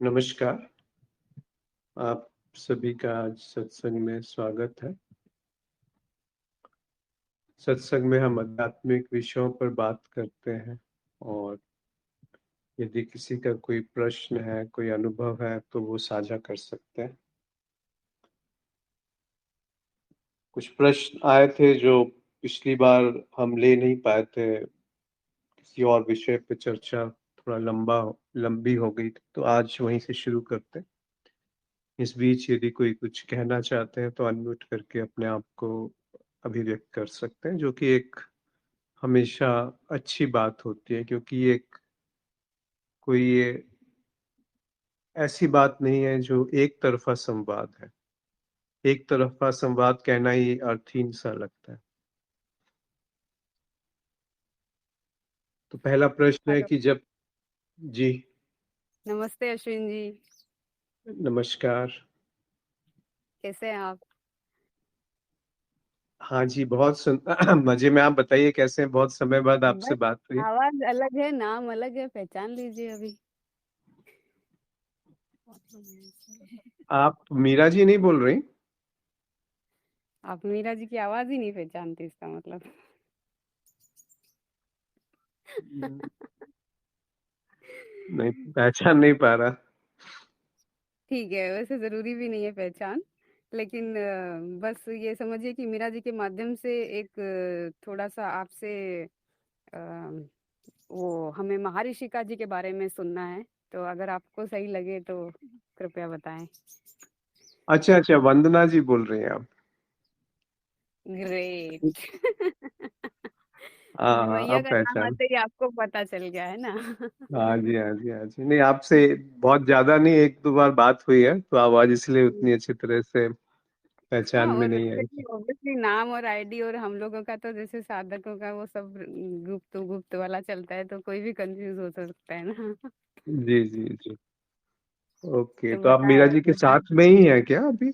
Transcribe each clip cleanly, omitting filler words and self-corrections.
नमस्कार, आप सभी का आज सत्संग में स्वागत है। सत्संग में हम आध्यात्मिक विषयों पर बात करते हैं और यदि किसी का कोई प्रश्न है, कोई अनुभव है, तो वो साझा कर सकते हैं। कुछ प्रश्न आए थे जो पिछली बार हम ले नहीं पाए थे, किसी और विषय पे चर्चा थोड़ा लंबी हो गई थी, तो आज वहीं से शुरू करते हैं। इस बीच यदि कोई कुछ कहना चाहते हैं तो अनम्यूट करके अपने आप को अभिव्यक्त कर सकते हैं, जो कि एक हमेशा अच्छी बात होती है, क्योंकि एक कोई ये ऐसी बात नहीं है जो एक तरफा संवाद है। एक तरफा संवाद कहना ही अर्थहीन सा लगता है। तो पहला प्रश्न है हेलो। कि जब जी नमस्ते अश्विन जी। नमस्कार। कैसे हैं आप? हाँ जी, बहुत मजे में। आप बताइए कैसे हैं? बहुत समय बाद आपसे बस बात हुई। आवाज अलग है, नाम अलग है, पहचान लीजिए अभी। आप मीरा जी नहीं बोल रही? आप मीरा जी की आवाज ही नहीं पहचानते, इसका मतलब। नहीं, पहचान नहीं पा रहा। ठीक है, वैसे जरूरी भी नहीं है पहचान, लेकिन बस ये समझिए कि मीरा जी के माध्यम से एक थोड़ा सा आपसे अ, वो हमें महर्षिका जी के बारे में सुनना है। तो अगर आपको सही लगे तो कृपया बताएं। अच्छा अच्छा, वंदना जी बोल रही हैं आप? ग्रेट। हाँ हाँ, मैया अब का नाम पहचान। आते ही आपको पता चल गया है ना। हाँ जी, हाँ जी, हाँ जी। नहीं, आपसे बहुत ज्यादा नहीं, एक दो बार बात हुई है, तो आवाज इसलिए उतनी अच्छी तरह से हाँ, पहचान में और नहीं आई देखिए थी। ऑब्वियसली नाम और आईडी और हम लोगों का तो जैसे साधकों का वो सब गुप्त गुप्त वाला चलता है, तो कोई भी कंफ्यूज हो सकता है ना। जी जी जी। ओके, तो तो आप मीरा जी के बताएं। साथ में ही हैं क्या अभी?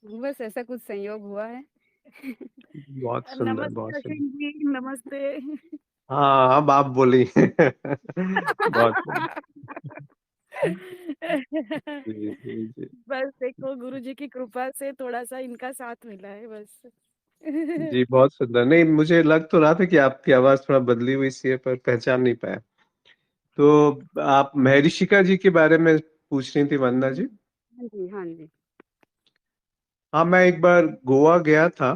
बस ऐसा कुछ संयोग हुआ है। बहुत सुंदर, बहुत नमस्ते सुंदर। अश्विन जी, नमस्ते। हाँ, अब आप बोली। बहुत सुंदर। जी जी जी। बस देखो, गुरु जी की कृपा से थोड़ा सा इनका साथ मिला है बस। जी, बहुत सुंदर। नहीं, मुझे लग तो रहा था कि आपकी आवाज थोड़ा बदली हुई सी है, पर पहचान नहीं पाया। तो आप महर्षिका जी के बारे में पूछ रही थी, वंदना जी? हाँ जी, हाँ जी। हाँ, मैं एक बार गोवा गया था,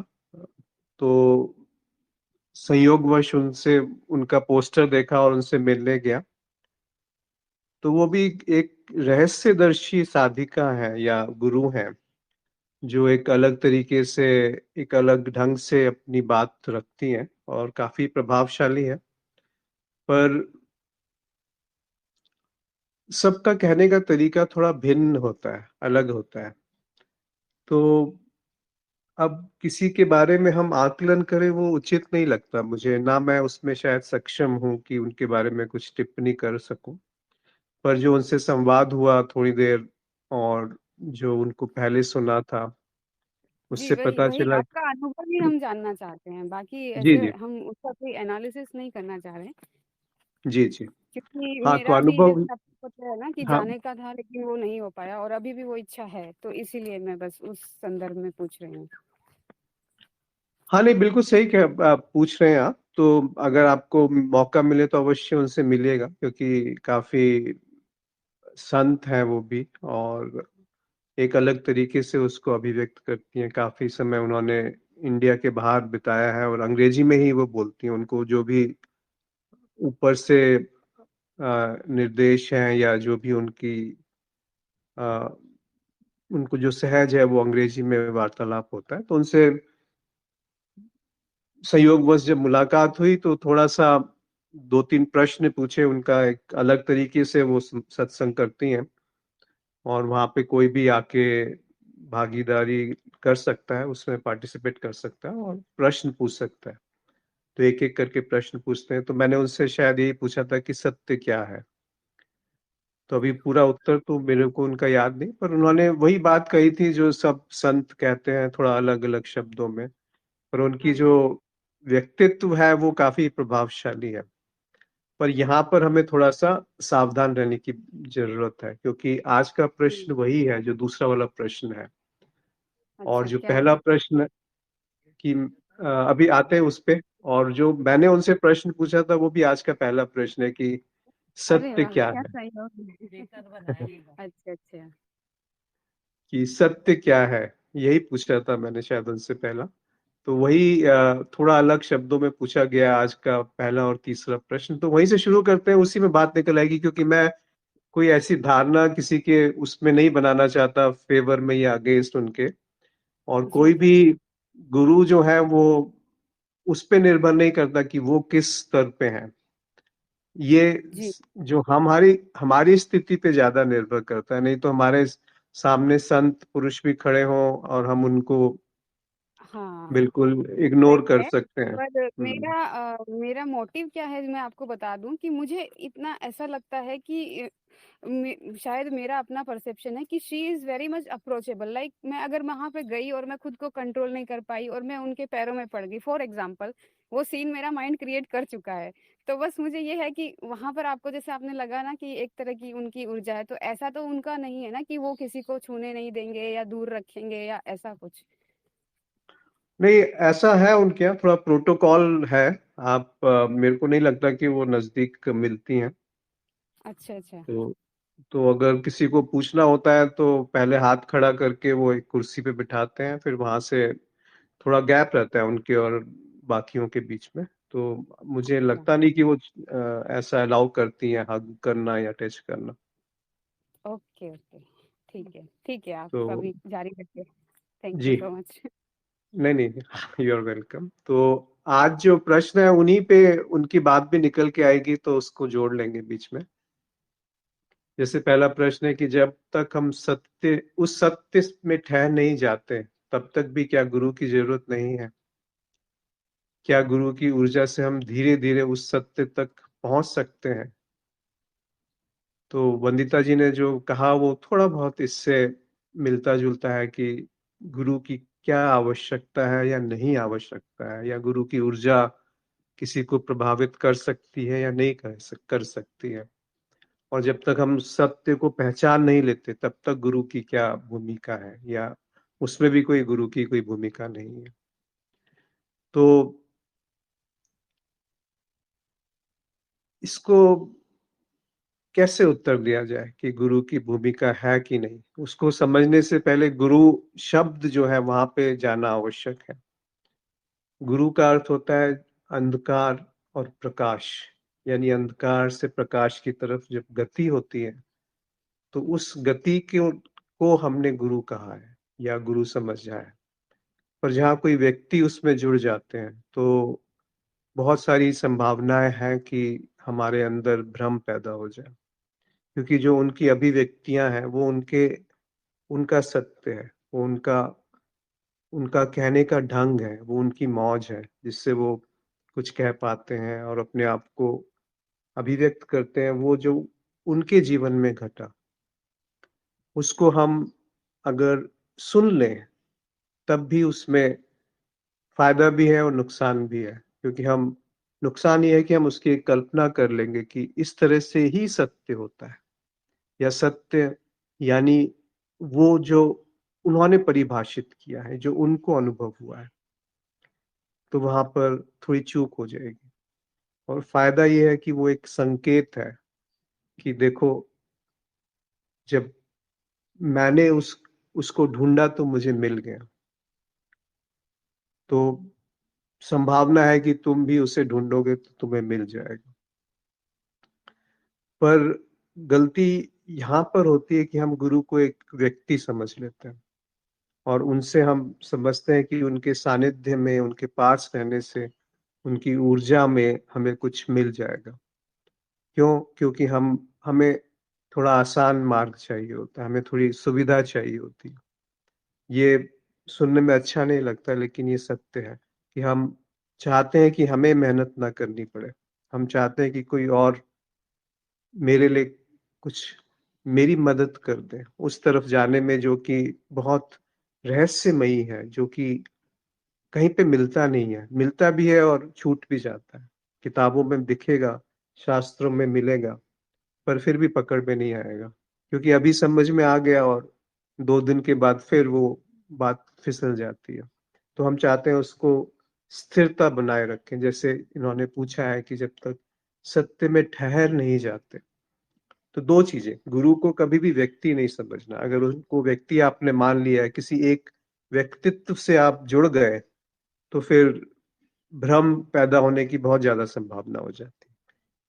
तो संयोगवश उनसे उनका पोस्टर देखा और उनसे मिलने गया। तो वो भी एक रहस्यदर्शी साधिका है या गुरु है, जो एक अलग तरीके से, एक अलग ढंग से अपनी बात रखती हैं और काफी प्रभावशाली है। पर सबका कहने का तरीका थोड़ा भिन्न होता है, अलग होता है। तो अब किसी के बारे में हम आकलन करें, वो उचित नहीं लगता मुझे। ना मैं उसमें शायद सक्षम हूँ कि उनके बारे में कुछ टिप्पणी कर सकूं। पर जो उनसे संवाद हुआ थोड़ी देर, और जो उनको पहले सुना था, जी, उससे वही पता वही चला। आपका अनुभव ही हम जानना चाहते हैं, बाकी जी ऐसे जी हम उसका कोई एनालिसिस नहीं करना चाह रहे हैं। जी जी। क्योंकि हाँ, तो मेरा भी अनुभव। जैसे आपको पता है ना कि हाँ जाने का था, लेकिन वो नहीं हो पाया और अभी भी वो इच्छा है, तो इसीलिए मैं बस उस संदर्भ में पूछ रही हूँ। हाँ, नहीं, बिल्कुल सही आप पूछ रहे हैं आप। तो अगर आपको मौका मिले तो अवश्य उनसे मिलिएगा, क्योंकि काफी संत हैं वो भी, और एक अलग तरीके से उसको अभिव्यक्त करती हैं। काफी समय उन्होंने इंडिया के बाहर बिताया है और अंग्रेजी में ही वो बोलती हैं। उनको जो भी ऊपर से निर्देश हैं या जो भी उनकी अ, उनको जो सहज है, वो अंग्रेजी में वार्तालाप होता है। तो उनसे संयोगवश जब मुलाकात हुई तो थोड़ा सा दो तीन प्रश्न पूछे। उनका एक अलग तरीके से वो सत्संग करती हैं, और वहां पे कोई भी आके भागीदारी कर सकता है, उसमें पार्टिसिपेट कर सकता है और प्रश्न पूछ सकता है। तो एक एक करके प्रश्न पूछते हैं। तो मैंने उनसे शायद यही पूछा था कि सत्य क्या है। तो अभी पूरा उत्तर तो मेरे को उनका याद नहीं, पर उन्होंने वही बात कही थी जो सब संत कहते हैं, थोड़ा अलग अलग शब्दों में। पर उनकी हाँ जो जी। व्यक्तित्व है वो काफी प्रभावशाली है। पर यहाँ पर हमें थोड़ा सा सावधान रहने की जरूरत है, क्योंकि आज का प्रश्न वही है जो दूसरा वाला प्रश्न है। और अच्छा, जो क्या है? पहला प्रश्न कि अभी आते हैं उस पे, और जो मैंने उनसे प्रश्न पूछा था वो भी आज का पहला प्रश्न है कि अरे सत्य वाह! क्या क्या है। सही हो। अच्छा, अच्छा। कि सत्य क्या है, यही पूछा था मैंने शायद उनसे पहला। तो वही थोड़ा अलग शब्दों में पूछा गया आज का पहला और तीसरा प्रश्न, तो वहीं से शुरू करते हैं, उसी में बात निकल आएगी, क्योंकि मैं कोई ऐसी धारणा किसी के उसमें नहीं बनाना चाहता फेवर में या अगेंस्ट उनके। और जी, कोई भी गुरु जो है वो उस पे निर्भर नहीं करता कि वो किस स्तर पे है। ये जी। जो हमारी हमारी स्थिति पे ज्यादा निर्भर करता है, नहीं तो हमारे सामने संत पुरुष भी खड़े हों और हम उनको हाँ, बिल्कुल वो इग्नोर सही कर है। सकते हैं। पर मेरा मोटिव क्या है मैं आपको बता दूं कि मुझे इतना ऐसा लगता है कि शायद मेरा अपना परसेप्शन है कि she is very much approachable. Like मैं अगर वहां पे गई और मैं खुद को कंट्रोल नहीं कर पाई और मैं उनके पैरों में पड़ गई, फॉर एग्जाम्पल, वो सीन मेरा माइंड क्रिएट कर चुका है। तो बस मुझे ये है कि वहां पर आपको जैसे आपने लगा ना कि एक तरह की उनकी ऊर्जा है, तो ऐसा तो उनका नहीं है ना कि वो किसी को छूने नहीं देंगे या दूर रखेंगे या ऐसा कुछ। नहीं, ऐसा है उनके यहाँ थोड़ा प्रोटोकॉल है। आप मेरे को नहीं लगता कि वो नजदीक मिलती हैं। अच्छा, अच्छा। तो अगर किसी को पूछना होता है तो पहले हाथ खड़ा करके वो एक कुर्सी पे बिठाते हैं, फिर वहां से थोड़ा गैप रहता है उनके और बाकियों के बीच में। तो मुझे अच्छा। लगता नहीं कि वो ऐसा अलाउ करती हैं हग करना या टच करना। Okay, okay. ठीक है, तो आप अभी जारी रखिए। थैंक यू जी, सो मच। नहीं नहीं, यू आर वेलकम। तो आज जो प्रश्न है उन्हीं पे उनकी बात भी निकल के आएगी, तो उसको जोड़ लेंगे बीच में। जैसे पहला प्रश्न है कि जब तक हम सत्य उस सत्य में ठहर नहीं जाते, तब तक भी क्या गुरु की जरूरत नहीं है? क्या गुरु की ऊर्जा से हम धीरे धीरे उस सत्य तक पहुंच सकते हैं? तो वंदिता जी ने जो कहा वो थोड़ा बहुत इससे मिलता जुलता है कि गुरु की क्या आवश्यकता है या नहीं आवश्यकता है, या गुरु की ऊर्जा किसी को प्रभावित कर सकती है या नहीं कर सकती है। और जब तक हम सत्य को पहचान नहीं लेते, तब तक गुरु की क्या भूमिका है, या उसमें भी कोई गुरु की कोई भूमिका नहीं है। तो इसको कैसे उत्तर दिया जाए कि गुरु की भूमिका है कि नहीं? उसको समझने से पहले गुरु शब्द जो है वहां पे जाना आवश्यक है। गुरु का अर्थ होता है अंधकार और प्रकाश, यानी अंधकार से प्रकाश की तरफ जब गति होती है, तो उस गति को हमने गुरु कहा है या गुरु समझा है। पर जहाँ कोई व्यक्ति उसमें जुड़ जाते हैं, तो बहुत सारी संभावनाएं हैं कि हमारे अंदर भ्रम पैदा हो जाए, क्योंकि जो उनकी अभिव्यक्तियां हैं वो उनका सत्य है, वो उनका उनका कहने का ढंग है, वो उनकी मौज है जिससे वो कुछ कह पाते हैं और अपने आप को अभिव्यक्त करते हैं। वो जो उनके जीवन में घटा, उसको हम अगर सुन लें, तब भी उसमें फायदा भी है और नुकसान भी है। क्योंकि हम नुकसान ये है कि हम उसकी एक कल्पना कर लेंगे कि इस तरह से ही सत्य होता है, या सत्य यानी वो जो उन्होंने परिभाषित किया है, जो उनको अनुभव हुआ है। तो वहां पर थोड़ी चूक हो जाएगी। और फायदा ये है कि वो एक संकेत है कि देखो, जब मैंने उसको ढूंढा तो मुझे मिल गया। तो संभावना है कि तुम भी उसे ढूंढोगे तो तुम्हें मिल जाएगा। पर गलती यहाँ पर होती है कि हम गुरु को एक व्यक्ति समझ लेते हैं, और उनसे हम समझते हैं कि उनके सानिध्य में, उनके पास रहने से, उनकी ऊर्जा में हमें कुछ मिल जाएगा। क्यों? क्योंकि हमें थोड़ा आसान मार्ग चाहिए होता है, हमें थोड़ी सुविधा चाहिए होती है। ये सुनने में अच्छा नहीं लगता, लेकिन ये सत्य है कि हम चाहते हैं कि हमें मेहनत ना करनी पड़े। हम चाहते हैं कि कोई और मेरे लिए कुछ, मेरी मदद कर दे उस तरफ जाने में, जो कि बहुत रहस्यमयी है, जो कि कहीं पे मिलता नहीं है, मिलता भी है और छूट भी जाता है। किताबों में दिखेगा शास्त्रों में मिलेगा, पर फिर भी पकड़ में नहीं आएगा, क्योंकि अभी समझ में आ गया और 2 दिन के बाद फिर वो बात फिसल जाती है। तो हम चाहते हैं उसको स्थिरता बनाए रखें। जैसे इन्होंने पूछा है कि जब तक सत्य में ठहर नहीं जाते, तो 2 चीजें, गुरु को कभी भी व्यक्ति नहीं समझना। अगर उनको व्यक्ति आपने मान लिया है, किसी एक व्यक्तित्व से आप जुड़ गए, तो फिर भ्रम पैदा होने की बहुत ज्यादा संभावना हो जाती है।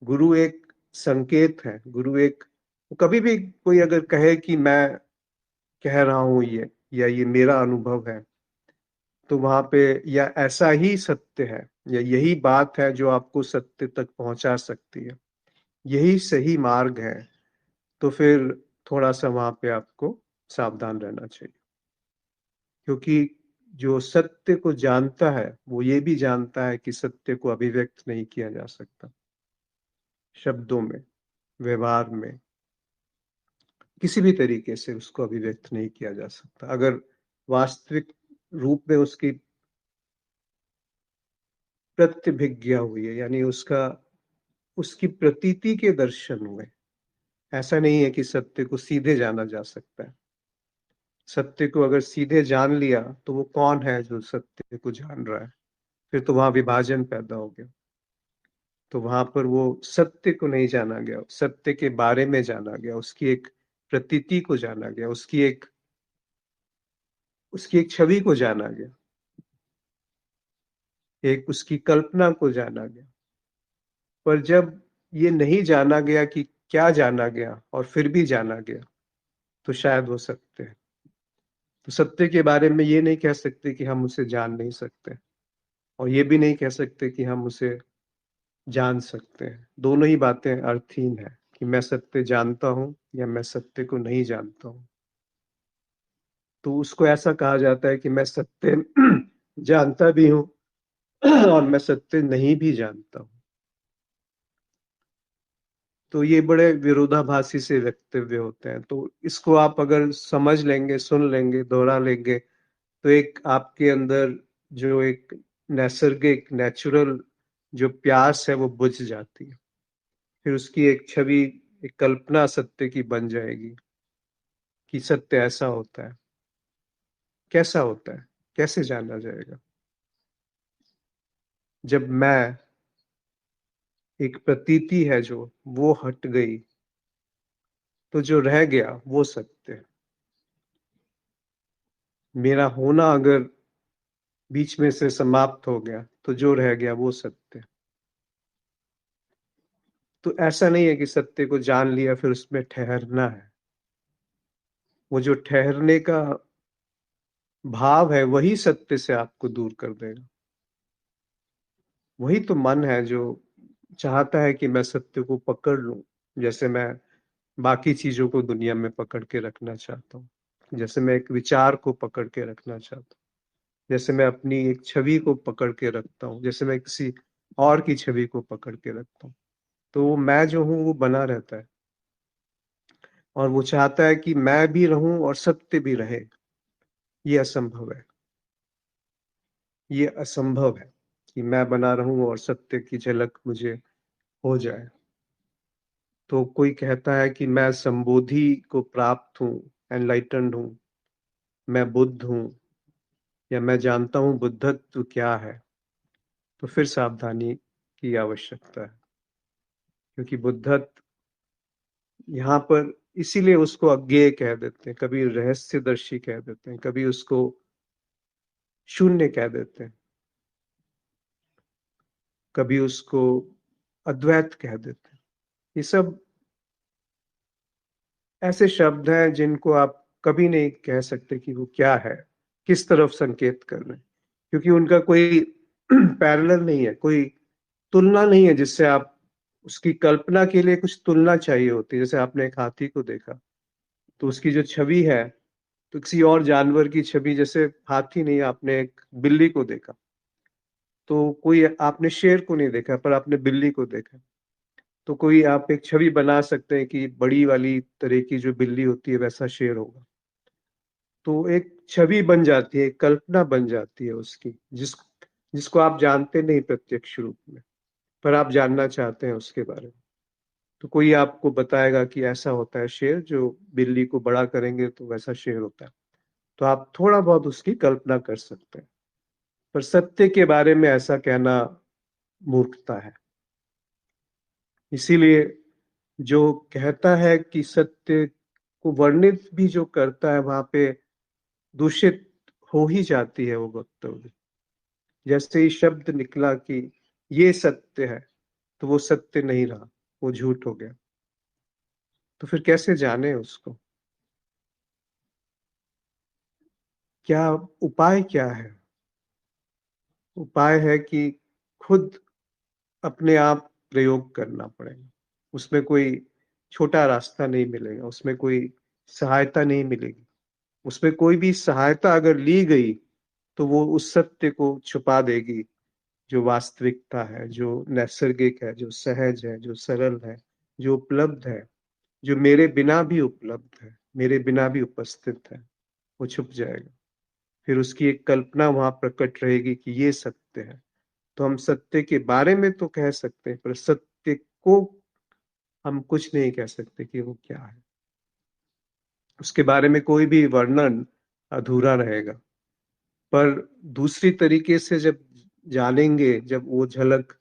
गुरु एक संकेत है, गुरु एक, कभी भी कोई अगर कहे कि मैं कह रहा हूं ये, या ये मेरा अनुभव है, तो वहां पे या ऐसा ही सत्य है, या यही बात है जो आपको सत्य तक पहुंचा सकती है, यही सही मार्ग है, तो फिर थोड़ा सा वहां पे आपको सावधान रहना चाहिए। क्योंकि जो सत्य को जानता है वो ये भी जानता है कि सत्य को अभिव्यक्त नहीं किया जा सकता शब्दों में, व्यवहार में, किसी भी तरीके से उसको अभिव्यक्त नहीं किया जा सकता। अगर वास्तविक रूप में उसकी प्रतिभिज्ञा हुई है, यानी उसका उसकी प्रतीति के दर्शन हुए। ऐसा नहीं है कि सत्य को सीधे जाना जा सकता है। सत्य को अगर सीधे जान लिया तो वो कौन है जो सत्य को जान रहा है? फिर तो वहां विभाजन पैदा हो गया। तो वहां पर वो सत्य को नहीं जाना गया, सत्य के बारे में जाना गया, उसकी एक प्रतीति को जाना गया, उसकी एक छवि को जाना गया, एक उसकी कल्पना को जाना गया। पर जब ये नहीं जाना गया कि क्या जाना गया, और फिर भी जाना गया, तो शायद वो सत्य है। तो सत्य के बारे में ये नहीं कह सकते कि हम उसे जान नहीं सकते, और ये भी नहीं कह सकते कि हम उसे जान सकते हैं। दोनों ही बातें अर्थहीन है, कि मैं सत्य जानता हूं या मैं सत्य को नहीं जानता हूं। तो उसको ऐसा कहा जाता है कि मैं सत्य जानता भी हूं और मैं सत्य नहीं भी जानता हूं। तो ये बड़े विरोधाभासी से वक्तव्य होते हैं। तो इसको आप अगर समझ लेंगे, सुन लेंगे, दोहरा लेंगे, तो एक आपके अंदर जो एक नैसर्गिक, नेचुरल जो प्यास है वो बुझ जाती है। फिर उसकी एक छवि, एक कल्पना सत्य की बन जाएगी कि सत्य ऐसा होता है। कैसा होता है, कैसे जाना जाएगा? जब मैं, एक प्रतीति है जो, वो हट गई, तो जो रह गया वो सत्य है। मेरा होना अगर बीच में से समाप्त हो गया, तो जो रह गया वो सत्य है। तो ऐसा नहीं है कि सत्य को जान लिया फिर उसमें ठहरना है। वो जो ठहरने का भाव है वही सत्य से आपको दूर कर देगा। वही तो मन है जो चाहता है कि मैं सत्य को पकड़ लूं, जैसे मैं बाकी चीजों को दुनिया में पकड़ के रखना चाहता हूँ, जैसे मैं एक विचार को पकड़ के रखना चाहता हूँ, जैसे मैं अपनी एक छवि को पकड़ के रखता हूँ, जैसे मैं किसी और की छवि को पकड़ के रखता हूँ। तो वो मैं जो हूँ वो बना रहता है, और वो चाहता है कि मैं भी रहूं और सत्य भी रहे। ये असंभव है। ये असंभव है कि मैं बना रहूं और सत्य की झलक मुझे हो जाए। तो कोई कहता है कि मैं संबोधि को प्राप्त हूँ, एनलाइटन्ड हूँ, मैं बुद्ध हूँ, या मैं जानता हूँ बुद्धत्व क्या है, तो फिर सावधानी की आवश्यकता है। क्योंकि बुद्धत्व यहाँ पर इसीलिए उसको अज्ञेय कह देते हैं, कभी रहस्यदर्शी कह देते हैं, कभी उसको शून्य कह देते हैं, कभी उसको अद्वैत कह देते हैं। ये सब ऐसे शब्द हैं जिनको आप कभी नहीं कह सकते कि वो क्या है, किस तरफ संकेत कर रहे हैं, क्योंकि उनका कोई पैरेलल नहीं है, कोई तुलना नहीं है जिससे आप, उसकी कल्पना के लिए कुछ तुलना चाहिए होती है। जैसे आपने एक हाथी को देखा, तो उसकी जो छवि है, तो किसी और जानवर की छवि, जैसे हाथी नहीं, आपने एक बिल्ली को देखा, तो कोई, आपने शेर को नहीं देखा पर आपने बिल्ली को देखा, तो कोई आप एक छवि बना सकते हैं कि बड़ी वाली तरह की जो बिल्ली होती है वैसा शेर होगा। तो एक छवि बन जाती है, एक कल्पना बन जाती है उसकी, जिसको आप जानते नहीं प्रत्यक्ष रूप में। पर आप जानना चाहते हैं उसके बारे में। तो कोई आपको बताएगा कि ऐसा होता है शेर, जो बिल्ली को बड़ा करेंगे तो वैसा शेर होता है। तो आप थोड़ा बहुत उसकी कल्पना कर सकते हैं, पर सत्य के बारे में ऐसा कहना मूर्खता है। इसीलिए जो कहता है कि सत्य को वर्णित भी जो करता है, वहां पे दूषित हो ही जाती है वो वक्तव्य। जैसे ही शब्द निकला कि ये सत्य है, तो वो सत्य नहीं रहा, वो झूठ हो गया। तो फिर कैसे जाने उसको? क्या उपाय क्या है? उपाय है कि खुद अपने आप प्रयोग करना पड़ेगा। उसमें कोई छोटा रास्ता नहीं मिलेगा, उसमें कोई सहायता नहीं मिलेगी। उसमें कोई भी सहायता अगर ली गई तो वो उस सत्य को छुपा देगी जो वास्तविकता है, जो नैसर्गिक है, जो सहज है, जो सरल है, जो उपलब्ध है, जो मेरे बिना भी उपलब्ध है, मेरे बिना भी उपस्थित है। वो छुप जाएगा। फिर उसकी एक कल्पना वहां प्रकट रहेगी कि ये सत्य है। तो हम सत्य के बारे में तो कह सकते हैं, पर सत्य को हम कुछ नहीं कह सकते कि वो क्या है। उसके बारे में कोई भी वर्णन अधूरा रहेगा। पर दूसरी तरीके से जब जानेंगे, जब वो झलक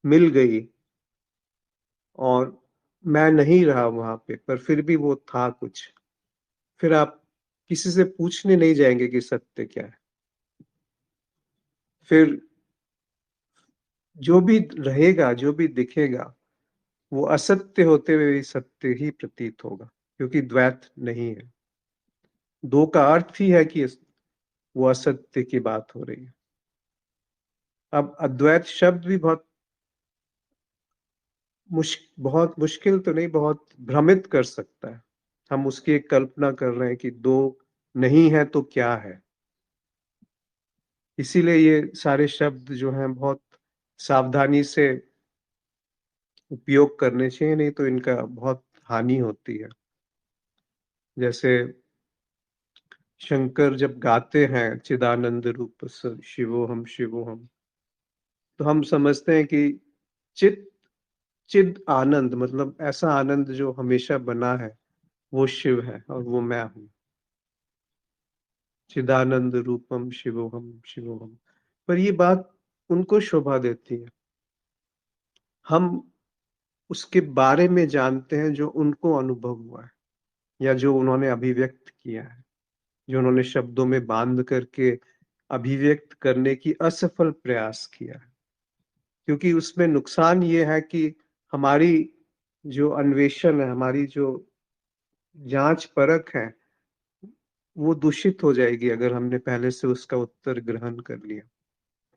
मिल गई और मैं नहीं रहा वहां पे, पर फिर भी वो था कुछ, फिर आप किसी से पूछने नहीं जाएंगे कि सत्य क्या है। फिर जो भी रहेगा, जो भी दिखेगा, वो असत्य होते हुए भी सत्य ही प्रतीत होगा, क्योंकि द्वैत नहीं है। दो का अर्थ ही है कि वो असत्य की बात हो रही है। अब अद्वैत शब्द भी बहुत मुश्किल तो नहीं, बहुत भ्रमित कर सकता है। हम उसकी एक कल्पना कर रहे हैं कि दो नहीं है तो क्या है। इसीलिए ये सारे शब्द जो हैं बहुत सावधानी से उपयोग करने चाहिए, नहीं तो इनका बहुत हानि होती है। जैसे शंकर जब गाते हैं चिदानंद रूप शिवोहम शिवोहम, तो हम समझते हैं कि चित चिद आनंद, मतलब ऐसा आनंद जो हमेशा बना है, वो शिव है और वो मैं हूं। चिदानंद रूपम शिवोहम शिवोहम। पर ये बात उनको शोभा देती है। हम उसके बारे में जानते हैं जो उनको अनुभव हुआ है, या जो उन्होंने अभिव्यक्त किया है, जो उन्होंने शब्दों में बांध करके अभिव्यक्त करने की असफल प्रयास किया है। क्योंकि उसमें नुकसान ये है कि हमारी जो अन्वेषण है, हमारी जो जांच परख है, वो दूषित हो जाएगी अगर हमने पहले से उसका उत्तर ग्रहण कर लिया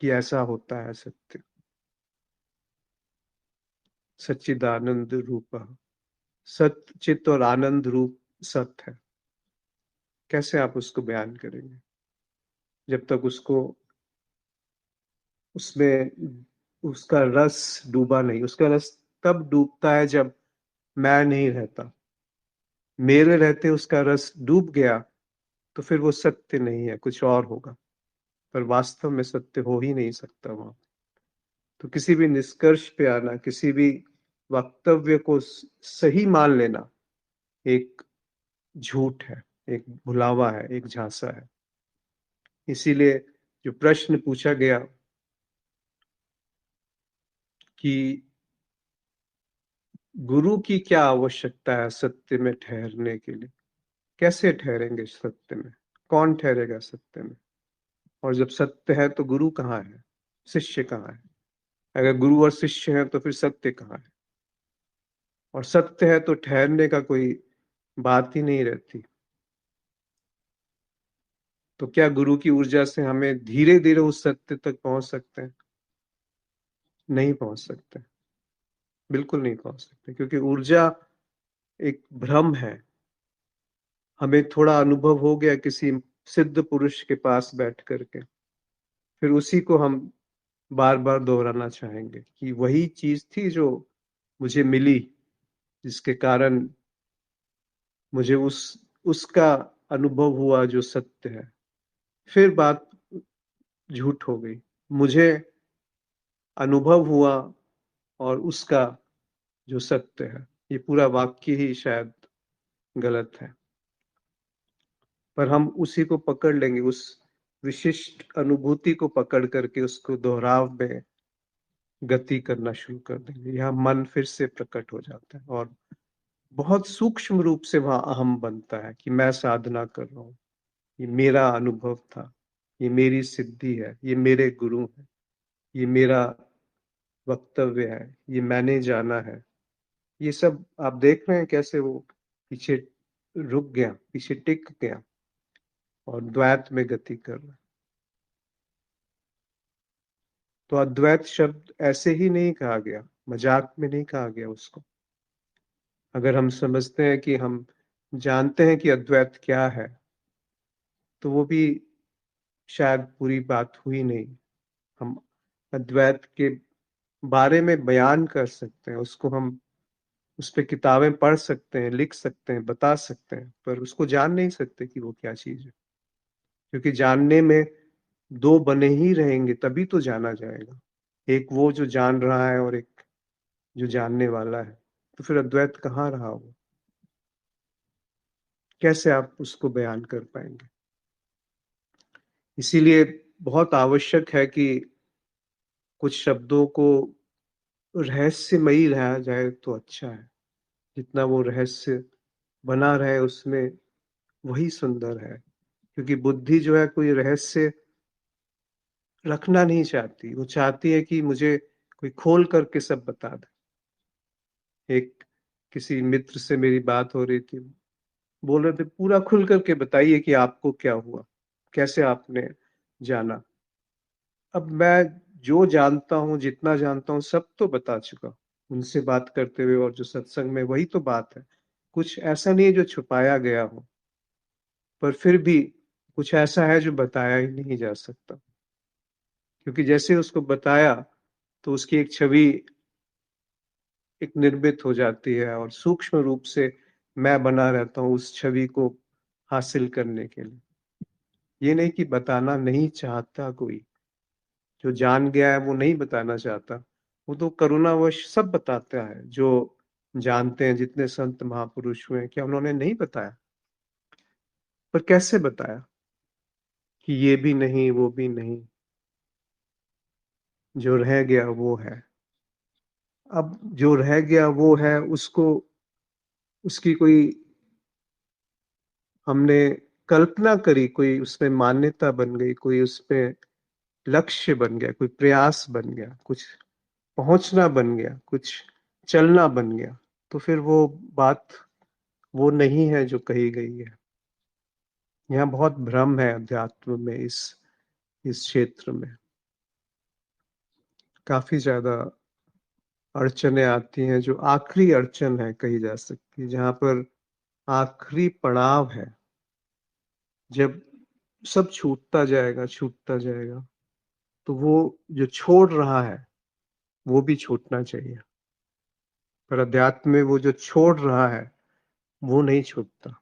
कि ऐसा होता है सत्य। सच्चिदानंद रूप, सत्य चित और आनंद रूप सत्य है। कैसे आप उसको बयान करेंगे जब तक उसको उसमें उसका रस डूबा नहीं? उसका रस तब डूबता है जब मैं नहीं रहता। मेरे रहते उसका रस डूब गया तो फिर वो सत्य नहीं है, कुछ और होगा। पर वास्तव में सत्य हो ही नहीं सकता वहां। तो किसी भी निष्कर्ष पे आना, किसी भी वक्तव्य को सही मान लेना एक झूठ है, एक भुलावा है, एक झांसा है। इसीलिए जो प्रश्न पूछा गया कि गुरु की क्या आवश्यकता है सत्य में ठहरने के लिए, कैसे ठहरेंगे सत्य में, कौन ठहरेगा सत्य में? और जब सत्य है तो गुरु कहाँ है, शिष्य कहाँ है? अगर गुरु और शिष्य है तो फिर सत्य कहाँ है? और सत्य है तो ठहरने का कोई बात ही नहीं रहती। तो क्या गुरु की ऊर्जा से हमें धीरे धीरे उस सत्य तक पहुंच सकते हैं? नहीं पहुंच सकते, बिल्कुल नहीं पहुंच सकते, क्योंकि ऊर्जा एक भ्रम है। हमें थोड़ा अनुभव हो गया किसी सिद्ध पुरुष के पास बैठ करके, फिर उसी को हम बार बार दोहराना चाहेंगे कि वही चीज थी जो मुझे मिली, जिसके कारण मुझे उसका अनुभव हुआ जो सत्य है। फिर बात झूठ हो गई। मुझे अनुभव हुआ और उसका जो सत्य है। ये पूरा वाक्य ही शायद गलत है, पर हम उसी को पकड़ लेंगे, उस विशिष्ट अनुभूति को पकड़ करके उसको दोहराव में गति करना शुरू कर देंगे। यहाँ मन फिर से प्रकट हो जाता है और बहुत सूक्ष्म रूप से वहां अहम बनता है कि मैं साधना कर रहा हूँ, ये मेरा अनुभव था, ये मेरी सिद्धि है, ये मेरे गुरु है, ये मेरा वक्तव्य है, ये मैंने जाना है। ये सब आप देख रहे हैं कैसे वो पीछे रुक गया, पीछे टिक गया और द्वैत में गति कर रहा है। तो अद्वैत शब्द ऐसे ही नहीं कहा गया, मजाक में नहीं कहा गया उसको। अगर हम समझते हैं कि हम जानते हैं कि अद्वैत क्या है, तो वो भी शायद पूरी बात हुई नहीं। हम अद्वैत के बारे में बयान कर सकते हैं, उसको हम उस पे किताबें पढ़ सकते हैं, लिख सकते हैं, बता सकते हैं, पर उसको जान नहीं सकते कि वो क्या चीज है। क्योंकि जानने में दो बने ही रहेंगे तभी तो जाना जाएगा, एक वो जो जान रहा है और एक जो जानने वाला है। तो फिर अद्वैत कहाँ रहा वो? कैसे आप उसको बयान कर पाएंगे? इसीलिए बहुत आवश्यक है कि कुछ शब्दों को रहस्यमयी रहा जाए तो अच्छा है। जितना वो रहस्य बना रहे उसमें, वही सुंदर है। क्योंकि बुद्धि जो है कोई रहस्य रखना नहीं चाहती, वो चाहती है कि मुझे कोई खोल करके सब बता दे। एक किसी मित्र से मेरी बात हो रही थी, बोल रहे थे पूरा खुल करके बताइए कि आपको क्या हुआ, कैसे आपने जाना। अब मैं जो जानता हूँ, जितना जानता हूँ, सब तो बता चुका उनसे बात करते हुए, और जो सत्संग में वही तो बात है। कुछ ऐसा नहीं है जो छुपाया गया हो, पर फिर भी कुछ ऐसा है जो बताया ही नहीं जा सकता। क्योंकि जैसे उसको बताया तो उसकी एक छवि एक निर्मित हो जाती है और सूक्ष्म रूप से मैं बना रहता हूँ उस छवि को हासिल करने के लिए। ये नहीं कि बताना नहीं चाहता कोई, जो जान गया है वो नहीं बताना चाहता, वो तो करुणावश सब बताता है। जो जानते हैं, जितने संत महापुरुष हुए, क्या उन्होंने नहीं बताया? पर कैसे बताया कि ये भी नहीं वो भी नहीं, जो रह गया वो है। अब जो रह गया वो है, उसको उसकी कोई हमने कल्पना करी, कोई उसमें मान्यता बन गई, कोई उसमें लक्ष्य बन गया, कोई प्रयास बन गया, कुछ पहुंचना बन गया, कुछ चलना बन गया, तो फिर वो बात वो नहीं है जो कही गई है। यहाँ बहुत भ्रम है अध्यात्म में, इस क्षेत्र में काफी ज्यादा अड़चने आती हैं। जो आखिरी अड़चन है कही जा सकती है, जहां पर आखिरी पड़ाव है, जब सब छूटता जाएगा, तो वो जो छोड़ रहा है वो भी छूटना चाहिए। पर अध्यात्म में वो जो छोड़ रहा है वो नहीं छूटता,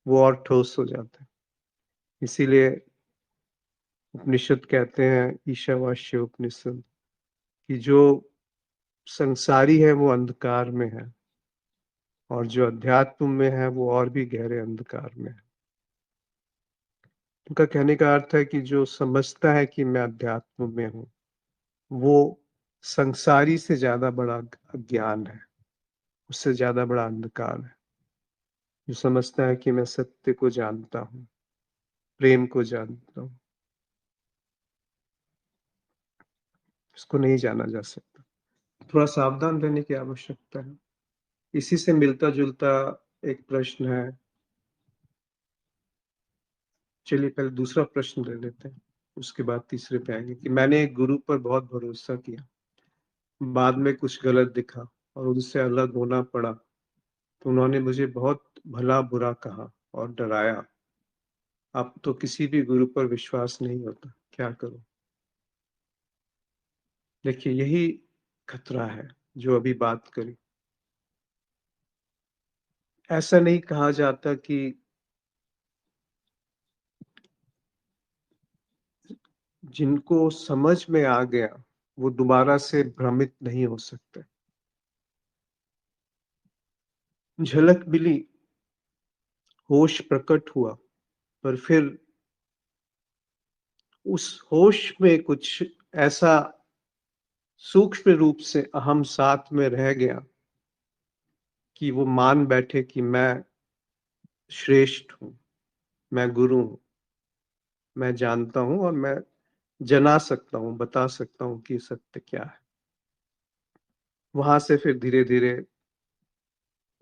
वो और ठोस हो जाता है। इसीलिए उपनिषद कहते हैं, ईशावास्य उपनिषद, कि जो संसारी है वो अंधकार में है, और जो अध्यात्म में है वो और भी गहरे अंधकार में है। उनका कहने का अर्थ है कि जो समझता है कि मैं अध्यात्म में हूँ, वो संसारी से ज्यादा बड़ा अज्ञान है, उससे ज्यादा बड़ा अंधकार है। जो समझता है कि मैं सत्य को जानता हूँ, प्रेम को जानता हूँ, उसको नहीं जाना जा सकता। थोड़ा सावधान रहने की आवश्यकता है। इसी से मिलता जुलता एक प्रश्न है। चलिए पहले दूसरा प्रश्न ले लेते हैं, उसके बाद तीसरे पे आएंगे। कि मैंने एक गुरु पर बहुत भरोसा किया, बाद में कुछ गलत दिखा और उनसे अलग होना पड़ा, तो उन्होंने मुझे बहुत भला बुरा कहा और डराया। अब तो किसी भी गुरु पर विश्वास नहीं होता, क्या करूं? देखिए, यही खतरा है जो अभी बात करी। ऐसा नहीं कहा जाता कि जिनको समझ में आ गया वो दोबारा से भ्रमित नहीं हो सकते। झलक मिली, होश प्रकट हुआ, पर फिर उस होश में कुछ ऐसा सूक्ष्म रूप से अहम साथ में रह गया कि वो मान बैठे कि मैं श्रेष्ठ हूँ, मैं गुरु हूँ, मैं जानता हूँ और मैं जना सकता हूँ, बता सकता हूँ कि सत्य क्या है। वहां से फिर धीरे धीरे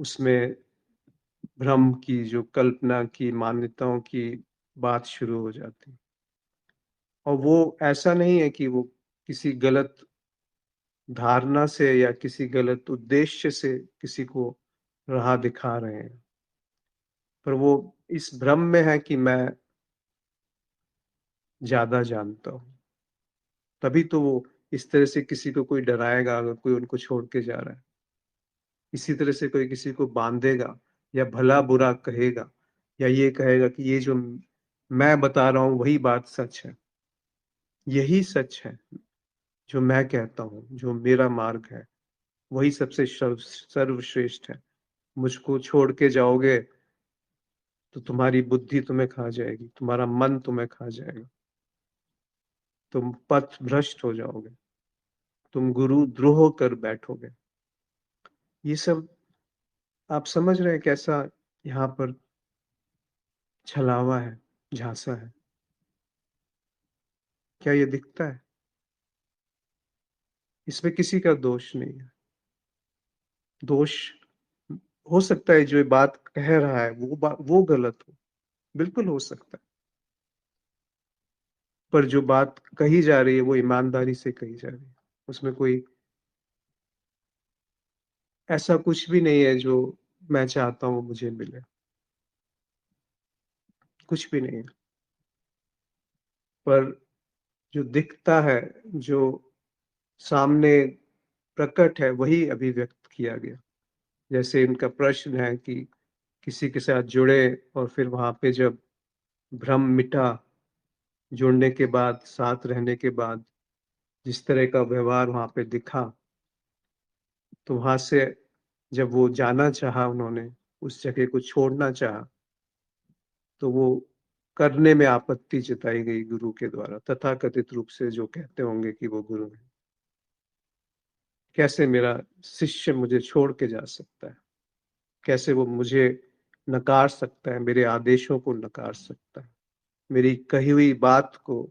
उसमें भ्रम की, जो कल्पना की, मान्यताओं की बात शुरू हो जाती। और वो ऐसा नहीं है कि वो किसी गलत धारणा से या किसी गलत उद्देश्य से किसी को राह दिखा रहे हैं, पर वो इस भ्रम में है कि मैं ज्यादा जानता हूँ। तभी तो वो इस तरह से किसी को कोई डराएगा अगर कोई उनको छोड़ के जा रहा है, इसी तरह से कोई किसी को बांधेगा या भला बुरा कहेगा या ये कहेगा कि ये जो मैं बता रहा हूं वही बात सच है, यही सच है, जो मैं कहता हूँ, जो मेरा मार्ग है वही सबसे सर्वश्रेष्ठ है। मुझको छोड़ के जाओगे तो तुम्हारी बुद्धि तुम्हें खा जाएगी, तुम्हारा मन तुम्हें खा जाएगा, तुम पथ भ्रष्ट हो जाओगे, तुम गुरु द्रोह कर बैठोगे। ये सब आप समझ रहे हैं कैसा यहाँ पर छलावा है, झांसा है? क्या ये दिखता है? इसमें किसी का दोष नहीं है। दोष हो सकता है जो ये बात कह रहा है वो गलत हो, बिल्कुल हो सकता है, पर जो बात कही जा रही है वो ईमानदारी से कही जा रही है, उसमें कोई ऐसा कुछ भी नहीं है जो मैं चाहता हूं मुझे मिले, कुछ भी नहीं है। पर जो दिखता है, जो सामने प्रकट है, वही अभिव्यक्त किया गया। जैसे इनका प्रश्न है कि किसी के साथ जुड़े और फिर वहां पे जब भ्रम मिटा, जुड़ने के बाद, साथ रहने के बाद जिस तरह का व्यवहार वहां पे दिखा, तो वहां से जब वो जाना चाहा, उन्होंने उस जगह को छोड़ना चाहा, तो वो करने में आपत्ति जताई गई गुरु के द्वारा, तथाकथित रूप से जो कहते होंगे कि वो गुरु है। कैसे मेरा शिष्य मुझे छोड़ के जा सकता है? कैसे वो मुझे नकार सकता है, मेरे आदेशों को नकार सकता है, मेरी कही हुई बात को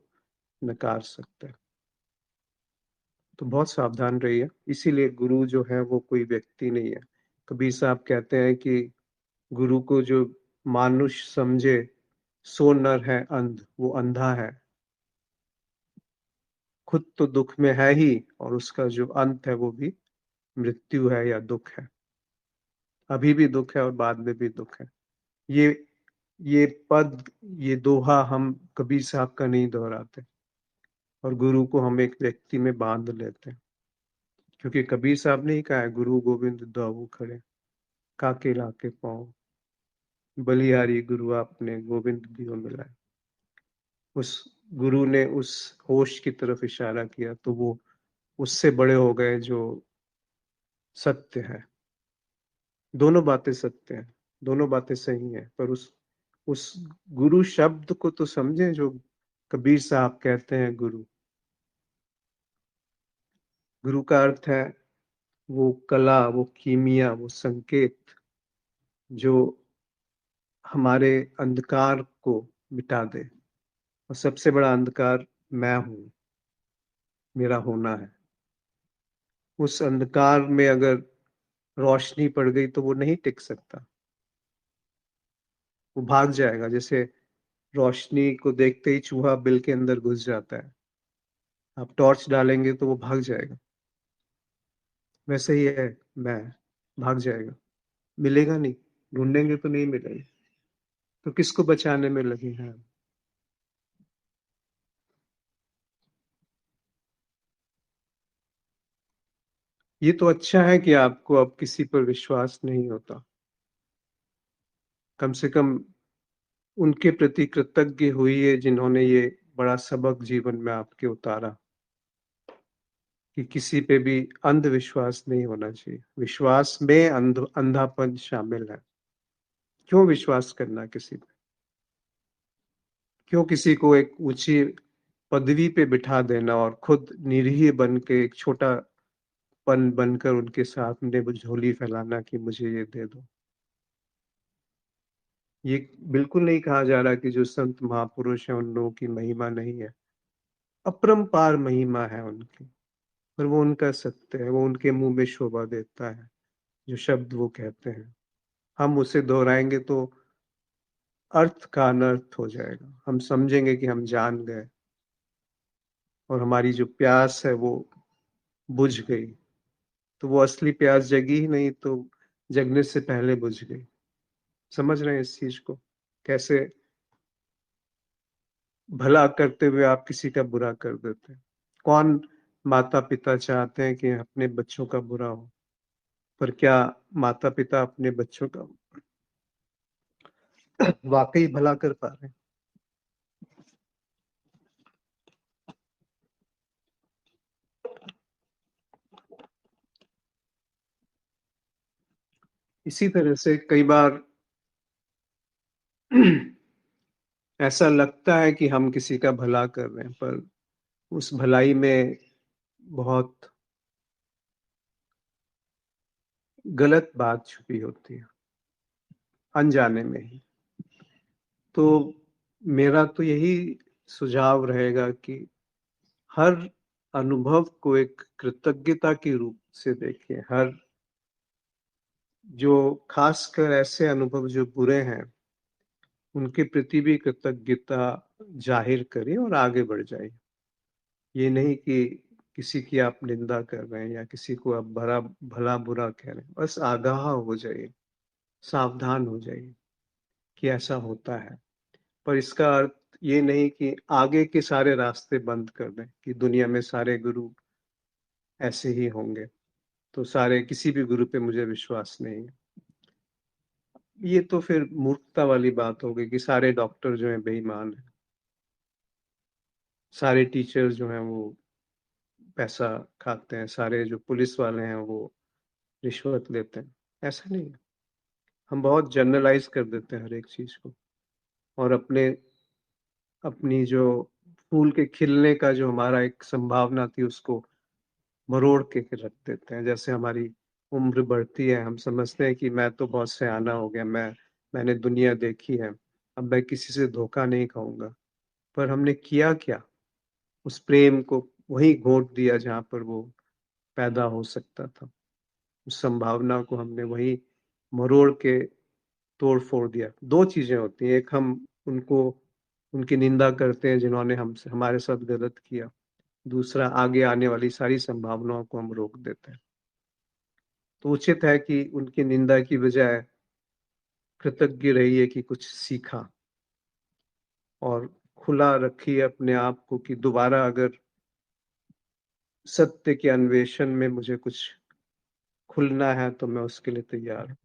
नकार सकता है? तो बहुत सावधान रहिए। इसीलिए गुरु जो है वो कोई व्यक्ति नहीं है। कबीर साहब कहते हैं कि गुरु को जो मानुष समझे सो नर है अंध, वो अंधा है। खुद तो दुख में है ही, और उसका जो अंत है वो भी मृत्यु है या दुख है। अभी भी दुख है और बाद में भी दुख है। ये ये पद, ये दोहा हम कबीर साहब का नहीं दोहराते, और गुरु को हम एक व्यक्ति में बांध लेते हैं। क्योंकि कबीर साहब ने ही कहा है, गुरु गोविंद दोऊ खड़े, काके लाके पाओ, बलिहारी गुरु आपने गोविंद दियो मिलाए। उस गुरु ने उस होश की तरफ इशारा किया, तो वो उससे बड़े हो गए जो सत्य है। दोनों बातें सत्य हैं, दोनों बातें सही हैं, पर उस गुरु शब्द को तो समझे जो कबीर साहब कहते हैं गुरु। गुरु का अर्थ है वो कला, वो कीमिया, वो संकेत जो हमारे अंधकार को मिटा दे। और सबसे बड़ा अंधकार मैं हूं, मेरा होना है। उस अंधकार में अगर रोशनी पड़ गई तो वो नहीं टिक सकता, वो भाग जाएगा। जैसे रोशनी को देखते ही चूहा बिल के अंदर घुस जाता है, आप टॉर्च डालेंगे तो वो भाग जाएगा। वैसे ही है मैं, भाग जाएगा, मिलेगा नहीं, ढूंढेंगे तो नहीं मिलेगा। तो किसको बचाने में लगे हैं? ये तो अच्छा है कि आपको अब किसी पर विश्वास नहीं होता। कम से कम उनके प्रति कृतज्ञ हुई है जिन्होंने ये बड़ा सबक जीवन में आपके उतारा, कि किसी पे भी अंधविश्वास नहीं होना चाहिए। विश्वास में अंधापन शामिल है। क्यों विश्वास करना किसी पे? क्यों किसी को एक ऊंची पदवी पे बिठा देना और खुद निरीह बन के एक छोटा पन बनकर उनके सामने वो झोली फैलाना कि मुझे ये दे दो। ये बिल्कुल नहीं कहा जा रहा कि जो संत महापुरुष हैं उन लोगों की महिमा नहीं है। अपरंपार महिमा है उनकी, पर वो उनका सत्य है, वो उनके मुंह में शोभा देता है जो शब्द वो कहते हैं। हम उसे दोहराएंगे तो अर्थ का अनर्थ हो जाएगा। हम समझेंगे कि हम जान गए और हमारी जो प्यास है वो बुझ गई। तो वो असली प्यास जगी ही नहीं, तो जगने से पहले बुझ गई। समझ रहे हैं इस चीज को? कैसे भला करते हुए आप किसी का बुरा कर देते हैं। कौन माता पिता चाहते हैं कि अपने बच्चों का बुरा हो? पर क्या माता पिता अपने बच्चों का वाकई भला कर पा रहे हैं? इसी तरह से कई बार ऐसा लगता है कि हम किसी का भला कर रहे हैं, पर उस भलाई में बहुत गलत बात छुपी होती है, अनजाने में ही। तो मेरा तो यही सुझाव रहेगा कि हर अनुभव को एक कृतज्ञता के रूप से देखें। हर जो खासकर ऐसे अनुभव जो बुरे हैं उनके प्रति भी कृतज्ञता जाहिर करें और आगे बढ़ जाए। ये नहीं कि किसी की आप निंदा कर रहे हैं या किसी को आप भला भला बुरा कह रहे हैं। बस आगाह हो जाइए, सावधान हो जाइए कि ऐसा होता है। पर इसका अर्थ ये नहीं कि आगे के सारे रास्ते बंद कर दें कि दुनिया में सारे गुरु ऐसे ही होंगे, तो सारे किसी भी गुरु पे मुझे विश्वास नहीं है। ये तो फिर मूर्खता वाली बात हो गई कि सारे डॉक्टर जो हैं बेईमान हैं, सारे टीचर्स जो हैं वो पैसा खाते हैं, सारे जो पुलिस वाले हैं वो रिश्वत लेते हैं। ऐसा नहीं है। हम बहुत जनरलाइज कर देते हैं हर एक चीज को, और अपनी जो फूल के खिलने का जो हमारा एक संभावना थी उसको मरोड़ के रख देते हैं। जैसे हमारी उम्र बढ़ती है, हम समझते हैं कि मैं तो बहुत सयाना हो गया, मैंने दुनिया देखी है, अब मैं किसी से धोखा नहीं खाऊंगा। पर हमने किया क्या? उस प्रेम को वहीं घोंट दिया जहां पर वो पैदा हो सकता था। उस संभावना को हमने वहीं मरोड़ के तोड़ फोड़ दिया। दो चीजें होती हैं, एक हम उनको उनकी निंदा करते हैं जिन्होंने हमसे हमारे साथ गलत किया, दूसरा आगे आने वाली सारी संभावनाओं को हम रोक देते हैं। तो उचित है कि उनकी निंदा की बजाय कृतज्ञ रहिए कि कुछ सीखा, और खुला रखिए अपने आप को कि दोबारा अगर सत्य के अन्वेषण में मुझे कुछ खुलना है तो मैं उसके लिए तैयार हूँ।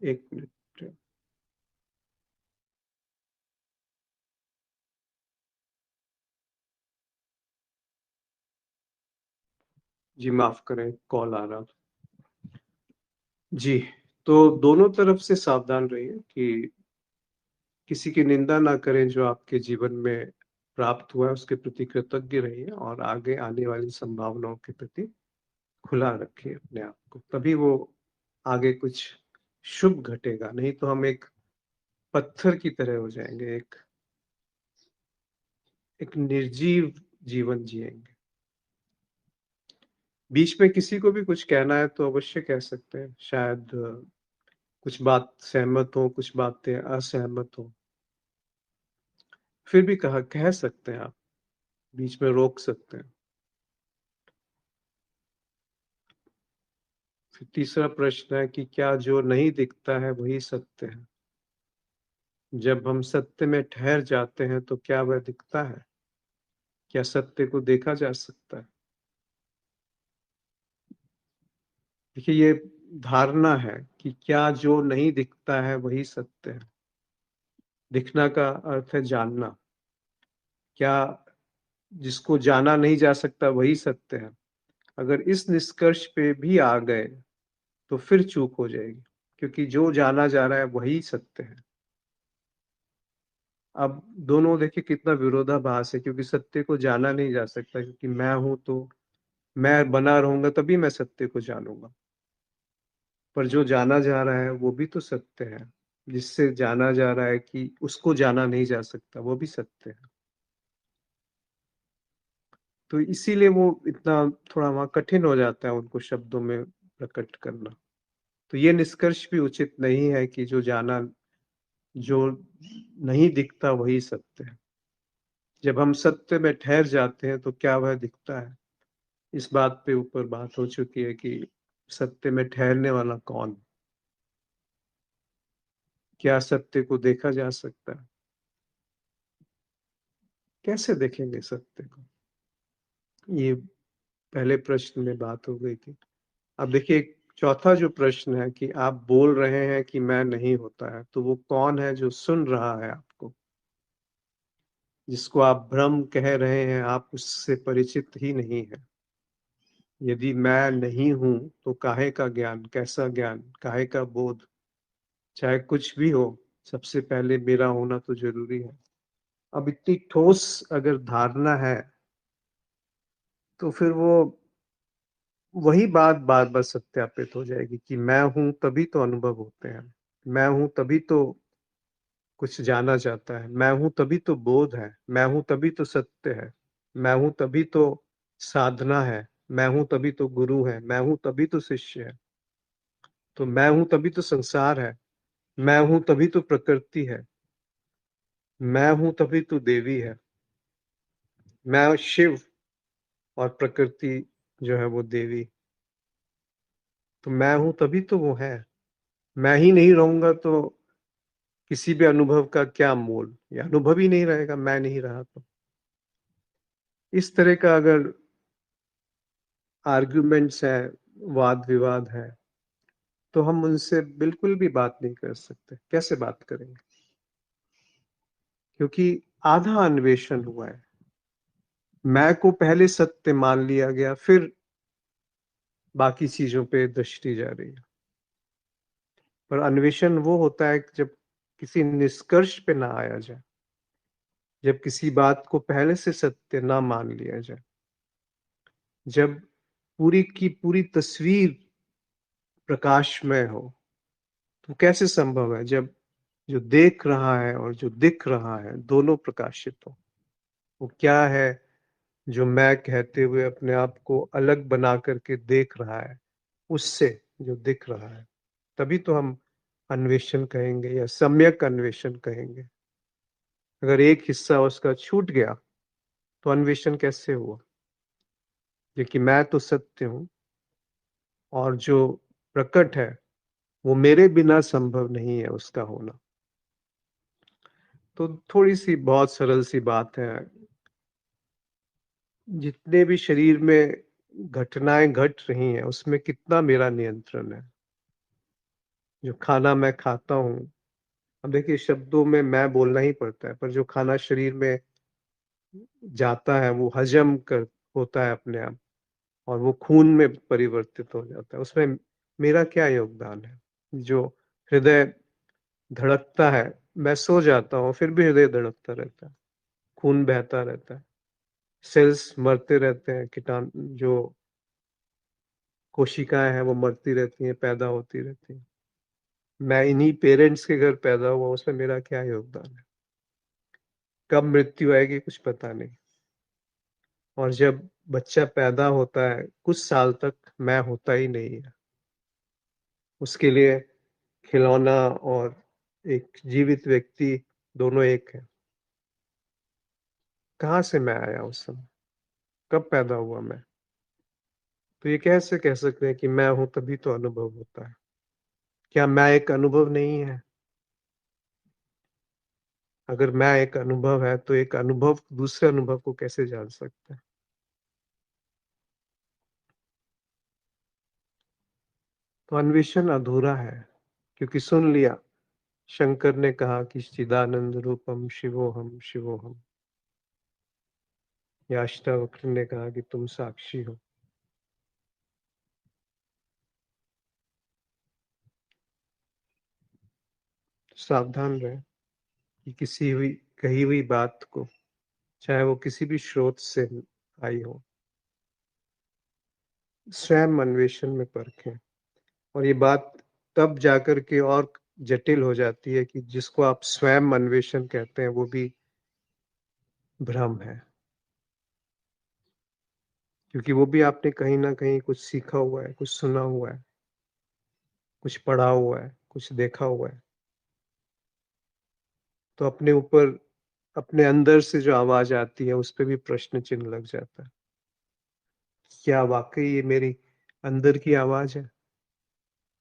एक मिनट। जी माफ करें, कॉल आ रहा था। जी, तो दोनों तरफ से सावधान रहिए कि किसी की निंदा ना करें। जो आपके जीवन में प्राप्त हुआ है उसके प्रति कृतज्ञ रहिए, और आगे आने वाली संभावनाओं के प्रति खुला रखिए अपने आप को। तभी वो आगे कुछ शुभ घटेगा, नहीं तो हम एक पत्थर की तरह हो जाएंगे, एक निर्जीव जीवन जिएंगे। बीच में किसी को भी कुछ कहना है तो अवश्य कह सकते हैं। शायद कुछ बात सहमत हो, कुछ बातें असहमत हो, फिर भी कह सकते हैं आप, बीच में रोक सकते हैं। फिर तीसरा प्रश्न है कि क्या जो नहीं दिखता है वही सत्य है? जब हम सत्य में ठहर जाते हैं तो क्या वह दिखता है? क्या सत्य को देखा जा सकता है? देखिए, ये धारणा है कि क्या जो नहीं दिखता है वही सत्य है। दिखना का अर्थ है जानना। क्या जिसको जाना नहीं जा सकता वही सत्य है? अगर इस निष्कर्ष पे भी आ गए तो फिर चूक हो जाएगी, क्योंकि जो जाना जा रहा है वही सत्य है। अब दोनों देखिए कितना विरोधाभास है, क्योंकि सत्य को जाना नहीं जा सकता, क्योंकि मैं हूं तो मैं बना रहूंगा तभी मैं सत्य को जानूंगा। पर जो जाना जा रहा है वो भी तो सत्य है, जिससे जाना जा रहा है कि उसको जाना नहीं जा सकता, वो भी सत्य है। तो इसीलिए वो इतना थोड़ा वहां कठिन हो जाता है उनको शब्दों में प्रकट करना। तो ये निष्कर्ष भी उचित नहीं है कि जो नहीं दिखता वही सत्य है। जब हम सत्य में ठहर जाते हैं तो क्या वह दिखता है? इस बात पे ऊपर बात हो चुकी है कि सत्य में ठहरने वाला कौन? क्या सत्य को देखा जा सकता है? कैसे देखेंगे सत्य को? ये पहले प्रश्न में बात हो गई थी। अब देखिए एक चौथा जो प्रश्न है कि आप बोल रहे हैं कि मैं नहीं होता है, तो वो कौन है जो सुन रहा है आपको? जिसको आप भ्रम कह रहे हैं, आप उससे परिचित ही नहीं है। यदि मैं नहीं हूं तो काहे का ज्ञान, कैसा ज्ञान, काहे का बोध? चाहे कुछ भी हो, सबसे पहले मेरा होना तो जरूरी है। अब इतनी ठोस अगर धारणा है तो फिर वो वही बात बार बार सत्यापित हो जाएगी कि मैं हूं तभी तो अनुभव होते हैं, मैं हूं तभी तो कुछ जाना जाता है, मैं हूं तभी तो बोध है, मैं हूं तभी तो सत्य है, मैं हूं तभी तो साधना है, मैं हूं तभी तो गुरु है, मैं हूं तभी तो शिष्य है, तो मैं हूं तभी तो संसार है, मैं हूं तभी तो प्रकृति है, मैं हूं तभी तो देवी है, मैं शिव और प्रकृति जो है वो देवी। तो मैं हूं तभी तो वो है। मैं ही नहीं रहूंगा तो किसी भी अनुभव का क्या मोल? ये अनुभव ही नहीं रहेगा, मैं नहीं रहा तो। इस तरह का अगर आर्ग्यूमेंट्स है, वाद विवाद है, तो हम उनसे बिल्कुल भी बात नहीं कर सकते। कैसे बात करेंगे? क्योंकि आधा अन्वेषण हुआ है। मैं को पहले सत्य मान लिया गया, फिर बाकी चीजों पे दृष्टि जा रही है। पर अन्वेषण वो होता है जब किसी निष्कर्ष पे ना आया जाए, जब किसी बात को पहले से सत्य ना मान लिया जाए, जब पूरी की पूरी तस्वीर प्रकाशमय हो। तो कैसे संभव है जब जो देख रहा है और जो दिख रहा है दोनों प्रकाशित हो? वो क्या है जो मैं कहते हुए अपने आप को अलग बना करके देख रहा है उससे जो दिख रहा है? तभी तो हम अन्वेषण कहेंगे या सम्यक अन्वेषण कहेंगे। अगर एक हिस्सा उसका छूट गया तो अन्वेषण कैसे हुआ? क्योंकि मैं तो सत्य हूं और जो प्रकट है वो मेरे बिना संभव नहीं है उसका होना। तो थोड़ी सी बहुत सरल सी बात है। जितने भी शरीर में घटनाएं घट रही हैं उसमें कितना मेरा नियंत्रण है? जो खाना मैं खाता हूँ, अब देखिए शब्दों में मैं बोलना ही पड़ता है, पर जो खाना शरीर में जाता है वो हजम कर होता है अपने आप, और वो खून में परिवर्तित हो जाता है, उसमें मेरा क्या योगदान है? जो हृदय धड़कता है, मैं सो जाता हूँ फिर भी हृदय धड़कता रहता है, खून बहता रहता है, सेल्स मरते रहते हैं, कीटाणु जो कोशिकाएं हैं वो मरती रहती हैं, पैदा होती रहती हैं। मैं इन्हीं पेरेंट्स के घर पैदा हुआ, उसमें मेरा क्या योगदान है? कब मृत्यु आएगी कुछ पता नहीं। और जब बच्चा पैदा होता है कुछ साल तक मैं होता ही नहीं है, उसके लिए खिलौना और एक जीवित व्यक्ति दोनों एक है। कहाँ से मैं आया उस समय? कब पैदा हुआ मैं? तो ये कैसे कह सकते हैं कि मैं हूं तभी तो अनुभव होता है? क्या मैं एक अनुभव नहीं है? अगर मैं एक अनुभव है तो एक अनुभव दूसरे अनुभव को कैसे जान सकता है? तो अन्वेषण अधूरा है, क्योंकि सुन लिया शंकर ने कहा कि चिदानंद रूपम शिवोहम शिवोहम। या अष्टावक्र ने कहा कि तुम साक्षी हो। सावधान रहें कि किसी हुई कही हुई बात को, चाहे वो किसी भी स्रोत से आई हो, स्वयं अन्वेषण में परखें। और ये बात तब जाकर के और जटिल हो जाती है कि जिसको आप स्वयं अन्वेषण कहते हैं वो भी भ्रम है, क्योंकि वो भी आपने कहीं ना कहीं कुछ सीखा हुआ है, कुछ सुना हुआ है, कुछ पढ़ा हुआ है, कुछ देखा हुआ है। तो अपने ऊपर, अपने अंदर से जो आवाज आती है उस पर भी प्रश्न चिन्ह लग जाता है। क्या वाकई ये मेरी अंदर की आवाज है,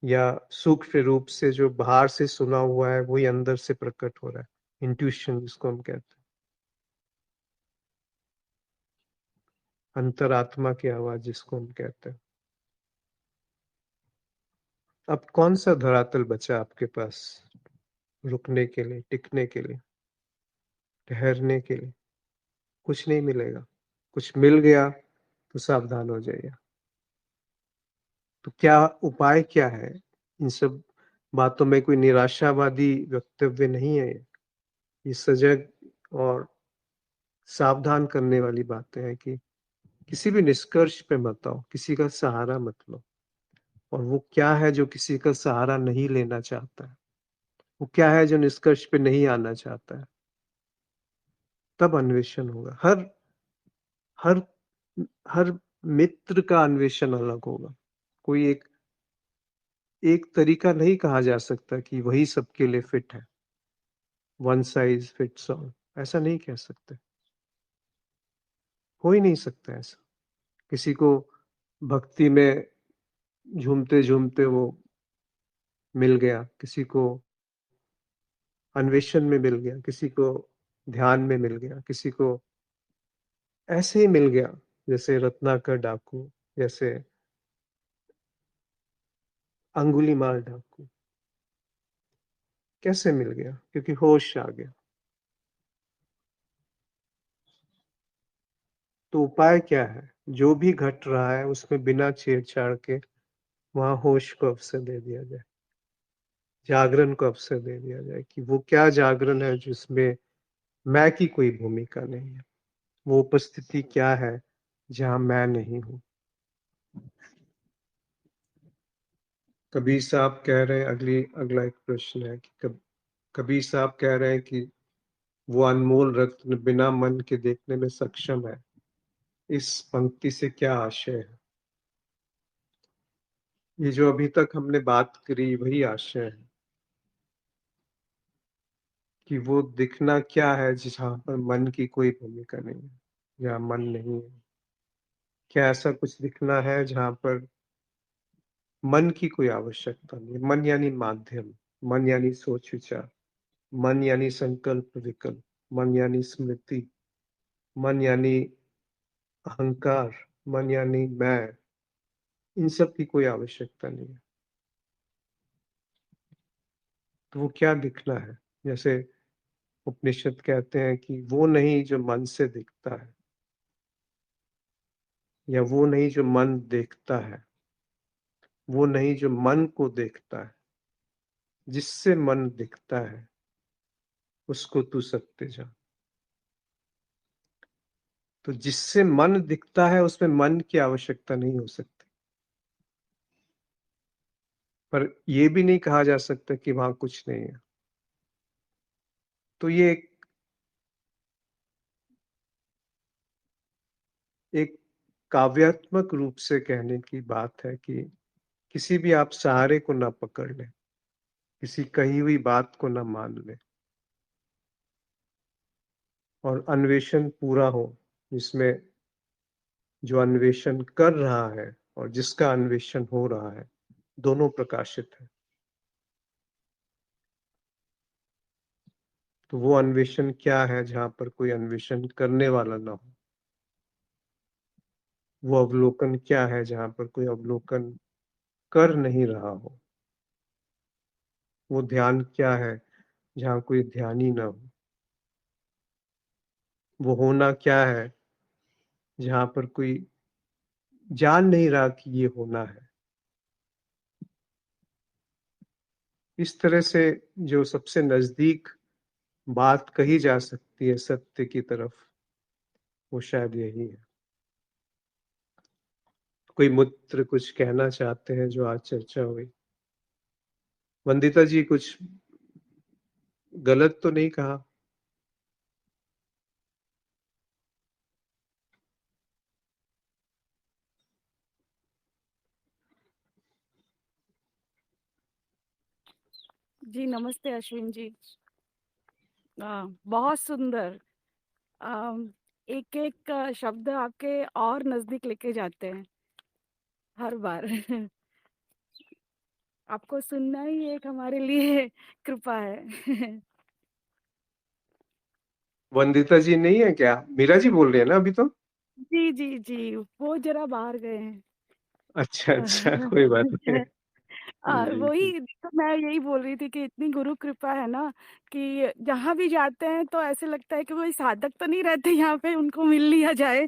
या सूक्ष्म रूप से जो बाहर से सुना हुआ है वही अंदर से प्रकट हो रहा है, इंट्यूशन जिसको हम कहते हैं, अंतरात्मा की आवाज जिसको हम कहते हैं। अब कौन सा धरातल बचा आपके पास रुकने के लिए, टिकने के लिए, ठहरने के लिए? कुछ नहीं मिलेगा। कुछ मिल गया तो सावधान हो जाइए। तो क्या उपाय क्या है? इन सब बातों में कोई निराशावादी वक्तव्य नहीं है। ये सजग और सावधान करने वाली बातें हैं कि किसी भी निष्कर्ष पे मत आओ, किसी का सहारा मत लो। और वो क्या है जो किसी का सहारा नहीं लेना चाहता है? वो क्या है जो निष्कर्ष पे नहीं आना चाहता है? तब अन्वेषण होगा। हर हर मित्र का अन्वेषण अलग होगा। कोई एक एक तरीका नहीं कहा जा सकता कि वही सबके लिए फिट है, वन साइज फिट्स ऑल। ऐसा नहीं कह सकते, हो ही नहीं सकता ऐसा। किसी को भक्ति में झूमते झूमते वो मिल गया, किसी को अन्वेषण में मिल गया, किसी को ध्यान में मिल गया, किसी को ऐसे ही मिल गया, जैसे रत्नाकर डाकू, जैसे अंगुलीमाल डाकू। कैसे मिल गया? क्योंकि होश आ गया। तो उपाय क्या है? जो भी घट रहा है उसमें बिना छेड़छाड़ के वहां होश को अवसर दे दिया जाए, जागरण को अवसर दे दिया जाए कि वो क्या जागरण है जिसमें मैं की कोई भूमिका नहीं है। वो उपस्थिति क्या है जहां मैं नहीं हूं। कबीर साहब कह रहे हैं, अगला एक प्रश्न है कि कबीर साहब कह रहे हैं कि वो अनमोल रत्न बिना मन के देखने में सक्षम है। इस पंक्ति से क्या आशय है? ये जो अभी तक हमने बात करी वही आशय है कि वो दिखना क्या है जहां पर मन की कोई भूमिका नहीं है, जहां मन नहीं है। क्या ऐसा कुछ दिखना है जहां पर मन की कोई आवश्यकता नहीं? मन यानी माध्यम, मन यानी सोच विचार, मन यानी संकल्प विकल्प, मन यानी स्मृति, मन यानी अहंकार, मन यानी मैं। इन सब की कोई आवश्यकता नहीं है। तो वो क्या दिखना है? जैसे उपनिषद कहते हैं कि वो नहीं जो मन से दिखता है, या वो नहीं जो मन देखता है, वो नहीं जो मन को देखता है, जिससे मन दिखता है उसको तू सत्य जान। तो जिससे मन दिखता है उसमें मन की आवश्यकता नहीं हो सकती। पर यह भी नहीं कहा जा सकता कि वहां कुछ नहीं है। तो ये एक काव्यात्मक रूप से कहने की बात है कि किसी भी आप सहारे को ना पकड़ ले, किसी कही हुई बात को ना मान ले, और अन्वेषण पूरा हो, जिसमें जो अन्वेषण कर रहा है और जिसका अन्वेषण हो रहा है दोनों प्रकाशित है। तो वो अन्वेषण क्या है जहां पर कोई अन्वेषण करने वाला ना हो? वो अवलोकन क्या है जहां पर कोई अवलोकन कर नहीं रहा हो? वो ध्यान क्या है जहां कोई ध्यानी ना हो? वो होना क्या है जहां पर कोई जान नहीं रहा कि ये होना है। इस तरह से जो सबसे नजदीक बात कही जा सकती है सत्य की तरफ, वो शायद यही है। कोई मित्र कुछ कहना चाहते हैं जो आज चर्चा हुई? वंदिता जी, कुछ गलत तो नहीं कहा? जी नमस्ते अश्विन जी। बहुत सुंदर। एक एक शब्द आपके और नजदीक लेके जाते हैं हर बार। आपको सुनना ही एक हमारे लिए कृपा है। वंदिता जी नहीं है क्या? मीरा जी बोल रही है ना अभी तो? जी जी जी, वो जरा बाहर गए हैं। अच्छा अच्छा, कोई बात नहीं। जी जी। वही तो मैं यही बोल रही थी कि इतनी गुरु कृपा है ना कि जहाँ भी जाते हैं तो ऐसे लगता है कि कोई साधक तो नहीं रहते यहाँ पे, उनको मिल लिया जाए।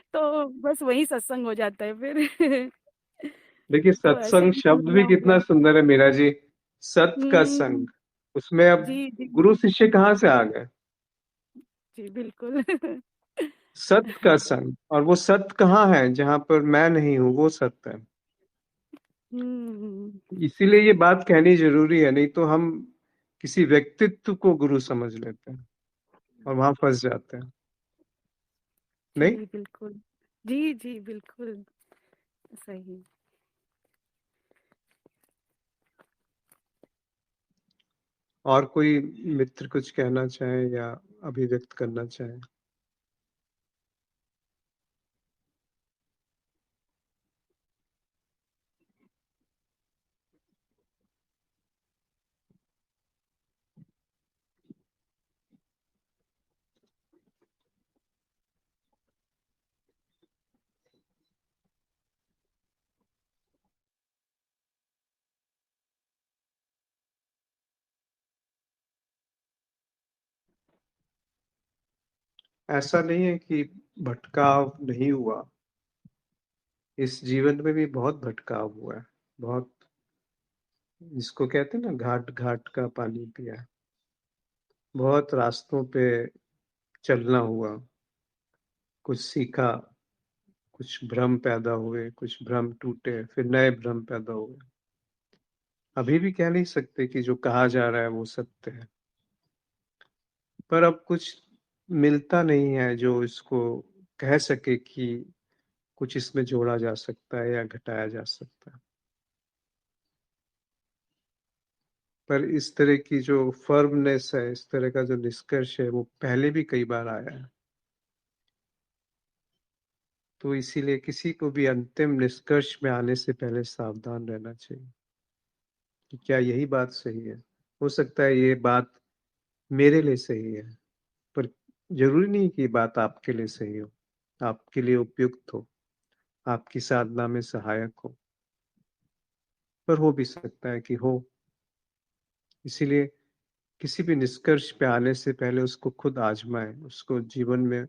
तो बस वही सत्संग हो जाता है फिर। देखिए, तो ऐसे सत्संग ही शब्द भी मिलना हो कितना गया। सुंदर है मीरा जी। सत का हम्म। संग, उसमें अब जी जी गुरु शिष्य कहाँ से आ गए? जी बिल्कुल। सत का संग, और वो सत कहाँ है? जहां पर मैं नहीं हूं, वो सत्य है। हम्म। इसीलिए ये बात कहनी जरूरी है, नहीं तो हम किसी व्यक्तित्व को गुरु समझ लेते हैं और वहां फंस जाते हैं। जी नहीं? बिल्कुल। जी जी बिल्कुल सही। और कोई मित्र कुछ कहना चाहे या अभिव्यक्त करना चाहे? ऐसा नहीं है कि भटकाव नहीं हुआ, इस जीवन में भी बहुत भटकाव हुआ है। बहुत, जिसको कहते हैं ना, घाट घाट का पानी पिया है। बहुत रास्तों पे चलना हुआ, कुछ सीखा, कुछ भ्रम पैदा हुए, कुछ भ्रम टूटे, फिर नए भ्रम पैदा हुए। अभी भी कह नहीं सकते कि जो कहा जा रहा है वो सत्य है, पर अब कुछ मिलता नहीं है जो इसको कह सके कि कुछ इसमें जोड़ा जा सकता है या घटाया जा सकता है। पर इस तरह की जो फर्मनेस है, इस तरह का जो निष्कर्ष है, वो पहले भी कई बार आया है। तो इसीलिए किसी को भी अंतिम निष्कर्ष में आने से पहले सावधान रहना चाहिए कि क्या यही बात सही है। हो सकता है ये बात मेरे लिए सही है, पर जरूरी नहीं कि ये बात आपके लिए सही हो, आपके लिए उपयुक्त हो, आपकी साधना में सहायक हो, पर हो भी सकता है कि हो। इसीलिए किसी भी निष्कर्ष पे आने से पहले उसको खुद आजमाएं, उसको जीवन में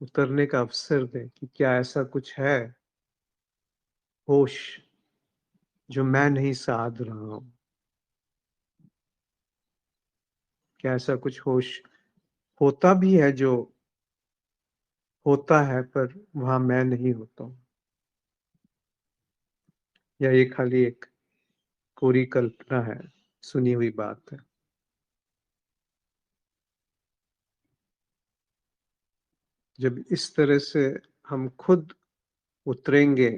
उतरने का अवसर दें कि क्या ऐसा कुछ है, होश, जो मैं नहीं साध रहा हूं। क्या ऐसा कुछ होश होता भी है जो होता है, पर वहां मैं नहीं होता हूं, या ये खाली एक कोरी कल्पना है, सुनी हुई बात है। जब इस तरह से हम खुद उतरेंगे,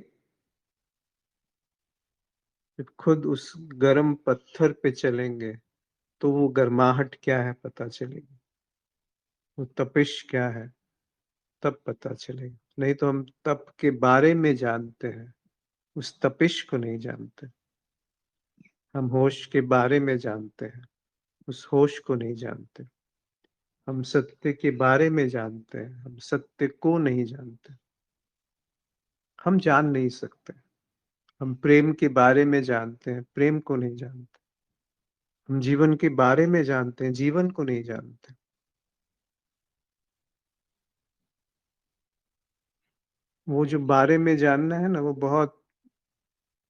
जब खुद उस गर्म पत्थर पे चलेंगे, तो वो गर्माहट क्या है पता चलेगी, वो तपिश क्या है तब पता चलेगा। नहीं तो हम तप के बारे में जानते हैं, उस तपिश को नहीं जानते। हम होश के बारे में जानते हैं, उस होश को नहीं जानते। हम सत्य के बारे में जानते हैं, हम सत्य को नहीं जानते। हम जान नहीं सकते। हम प्रेम के बारे में जानते हैं, प्रेम को नहीं जानते। हम जीवन के बारे में जानते हैं, जीवन को नहीं जानते। वो जो बारे में जानना है ना, वो बहुत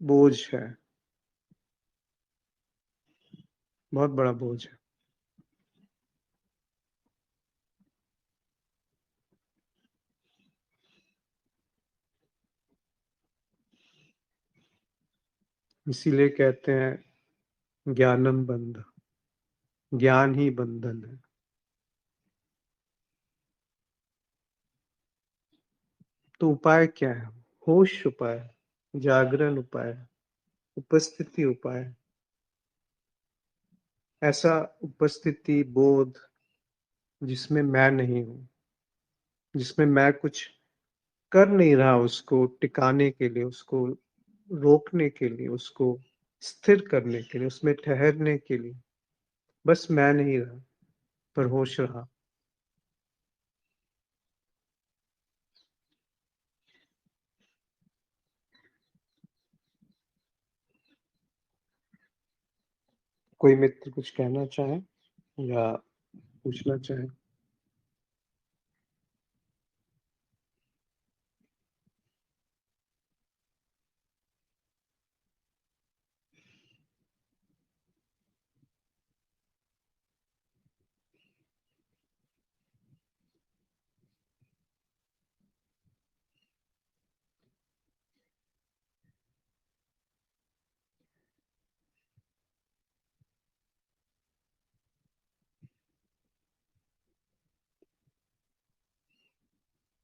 बोझ है, बहुत बड़ा बोझ है। इसीलिए कहते हैं ज्ञानम बंध, ज्ञान ही बंधन है। तो उपाय क्या है? होश उपाय, जागरण उपाय, उपस्थिति उपाय। ऐसा उपस्थिति बोध जिसमें मैं नहीं हूं, जिसमें मैं कुछ कर नहीं रहा उसको टिकाने के लिए, उसको रोकने के लिए, उसको स्थिर करने के लिए, उसमें ठहरने के लिए। बस मैं नहीं रहा, पर होश रहा। कोई मित्र कुछ कहना चाहे या पूछना चाहे?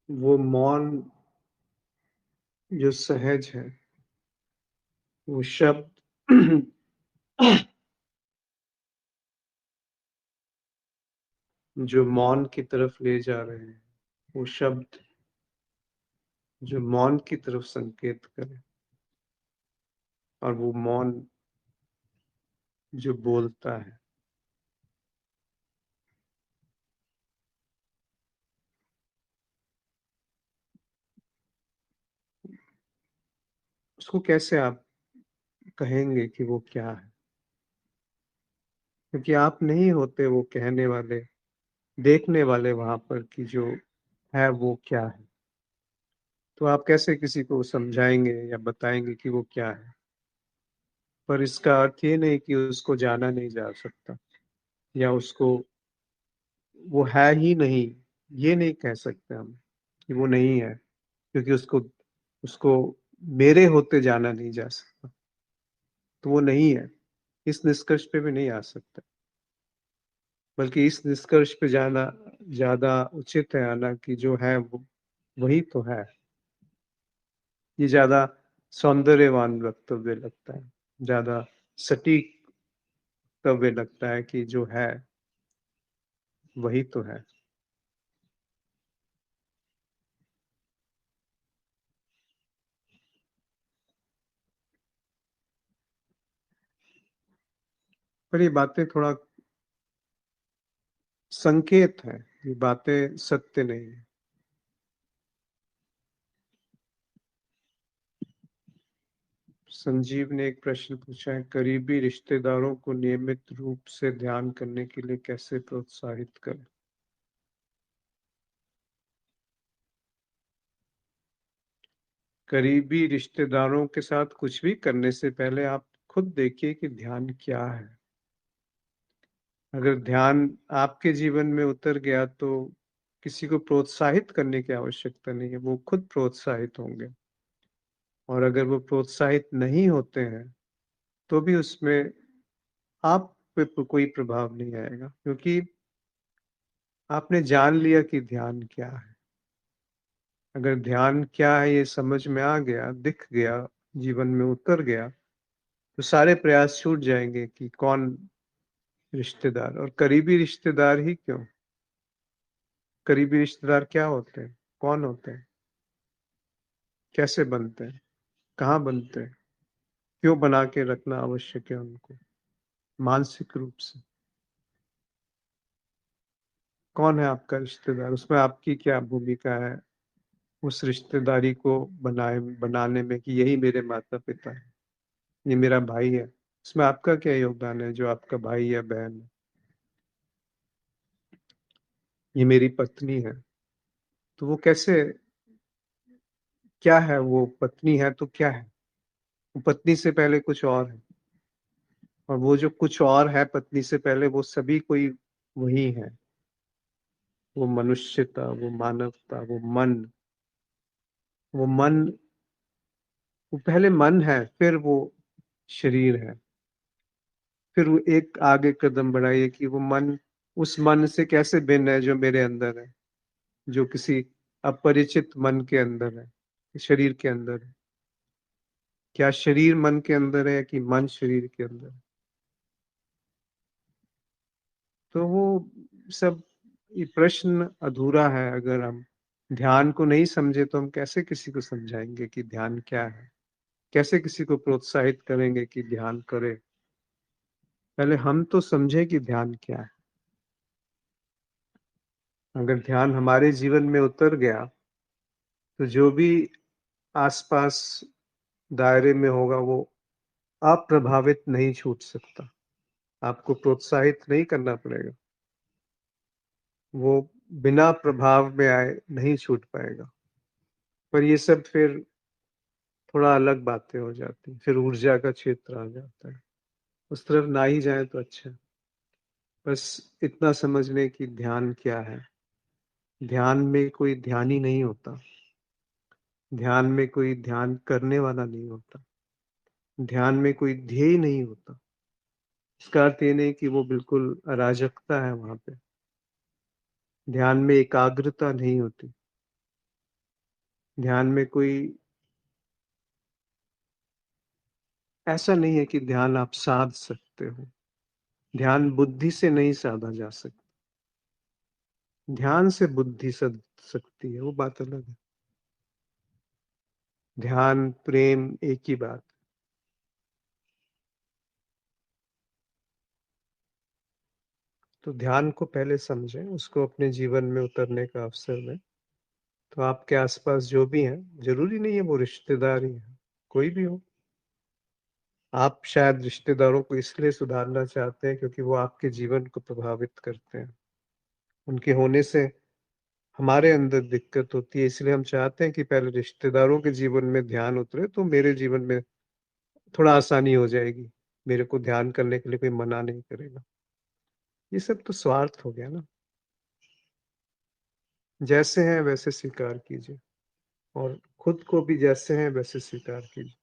वो मौन जो सहज है, वो शब्द जो मौन की तरफ ले जा रहे हैं, वो शब्द जो मौन की तरफ संकेत करे, और वो मौन जो बोलता है। उसको कैसे आप कहेंगे कि वो क्या है? क्योंकि आप नहीं होते वो कहने वाले, देखने वाले वहां पर कि जो है वो क्या है। तो आप कैसे किसी को समझाएंगे या बताएंगे कि वो क्या है? पर इसका अर्थ ये नहीं कि उसको जाना नहीं जा सकता, या उसको वो है ही नहीं, ये नहीं कह सकते हम कि वो नहीं है, क्योंकि उसको उसको मेरे होते जाना नहीं जा सकता, तो वो नहीं है। इस निष्कर्ष पे भी नहीं आ सकता, बल्कि इस निष्कर्ष पे जाना ज्यादा उचित है आना कि जो है वो वही तो है। ये ज्यादा सौंदर्यवान वक्तव्य लगता है, ज्यादा सटीक वक्तव्य लगता है कि जो है वही तो है। पर ये बातें थोड़ा संकेत है, ये बातें सत्य नहीं है। संजीव ने एक प्रश्न पूछा है, करीबी रिश्तेदारों को नियमित रूप से ध्यान करने के लिए कैसे प्रोत्साहित करें? करीबी रिश्तेदारों के साथ कुछ भी करने से पहले आप खुद देखिए कि ध्यान क्या है। अगर ध्यान आपके जीवन में उतर गया तो किसी को प्रोत्साहित करने की आवश्यकता नहीं है, वो खुद प्रोत्साहित होंगे। और अगर वो प्रोत्साहित नहीं होते हैं तो भी उसमें आप पे कोई प्रभाव नहीं आएगा, क्योंकि आपने जान लिया कि ध्यान क्या है। अगर ध्यान क्या है ये समझ में आ गया, दिख गया, जीवन में उतर गया, तो सारे प्रयास छूट जाएंगे कि कौन रिश्तेदार, और करीबी रिश्तेदार ही क्यों, करीबी रिश्तेदार क्या होते हैं, कौन होते हैं, कैसे बनते हैं, कहाँ बनते हैं, क्यों बना के रखना आवश्यक है उनको मानसिक रूप से? कौन है आपका रिश्तेदार, उसमें आपकी क्या भूमिका है उस रिश्तेदारी को बनाने में, कि यही मेरे माता पिता है, ये मेरा भाई है। इसमें आपका क्या योगदान है, जो आपका भाई या बहन है? ये मेरी पत्नी है। तो वो कैसे क्या है वो पत्नी है तो क्या है, वो पत्नी से पहले कुछ और है, और वो जो कुछ और है पत्नी से पहले वो सभी कोई वही है। वो मनुष्यता, वो मानवता, वो मन वो पहले मन है, फिर वो शरीर है, फिर वो एक आगे कदम बढ़ाइए कि वो मन उस मन से कैसे भिन्न है जो मेरे अंदर है, जो किसी अपरिचित मन के अंदर है, शरीर के अंदर है। क्या शरीर मन के अंदर है कि मन शरीर के अंदर है? तो वो सब ये प्रश्न अधूरा है। अगर हम ध्यान को नहीं समझे तो हम कैसे किसी को समझाएंगे कि ध्यान क्या है, कैसे किसी को प्रोत्साहित करेंगे कि ध्यान करे। पहले हम तो समझे कि ध्यान क्या है। अगर ध्यान हमारे जीवन में उतर गया तो जो भी आसपास दायरे में होगा वो अप्रभावित नहीं छूट सकता। आपको प्रोत्साहित नहीं करना पड़ेगा, वो बिना प्रभाव में आए नहीं छूट पाएगा। पर ये सब फिर थोड़ा अलग बातें हो जाती हैं, फिर ऊर्जा का क्षेत्र आ जाता है। उस तरफ ना ही जाए तो अच्छा है। बस इतना समझ लें कि ध्यान क्या है। ध्यान में कोई ध्यानी नहीं होता, ध्यान में कोई ध्यान करने वाला नहीं होता, ध्यान में कोई ध्येय नहीं होता। इसका अर्थ ये नहीं कि वो बिल्कुल अराजकता है वहां पे। ध्यान में एकाग्रता नहीं होती, ध्यान में कोई ऐसा नहीं है कि ध्यान आप साध सकते हो। ध्यान बुद्धि से नहीं साधा जा सकता, ध्यान से बुद्धि सध सकती है, वो बात अलग है। ध्यान प्रेम एक ही बात। तो ध्यान को पहले समझें, उसको अपने जीवन में उतरने का अवसर दें। तो आपके आसपास जो भी हैं, जरूरी नहीं है वो रिश्तेदार ही है, कोई भी हो। आप शायद रिश्तेदारों को इसलिए सुधारना चाहते हैं क्योंकि वो आपके जीवन को प्रभावित करते हैं। उनके होने से हमारे अंदर दिक्कत होती है, इसलिए हम चाहते हैं कि पहले रिश्तेदारों के जीवन में ध्यान उतरे तो मेरे जीवन में थोड़ा आसानी हो जाएगी, मेरे को ध्यान करने के लिए कोई मना नहीं करेगा। ये सब तो स्वार्थ हो गया ना। जैसे हैं वैसे स्वीकार कीजिए, और खुद को भी जैसे हैं वैसे स्वीकार कीजिए।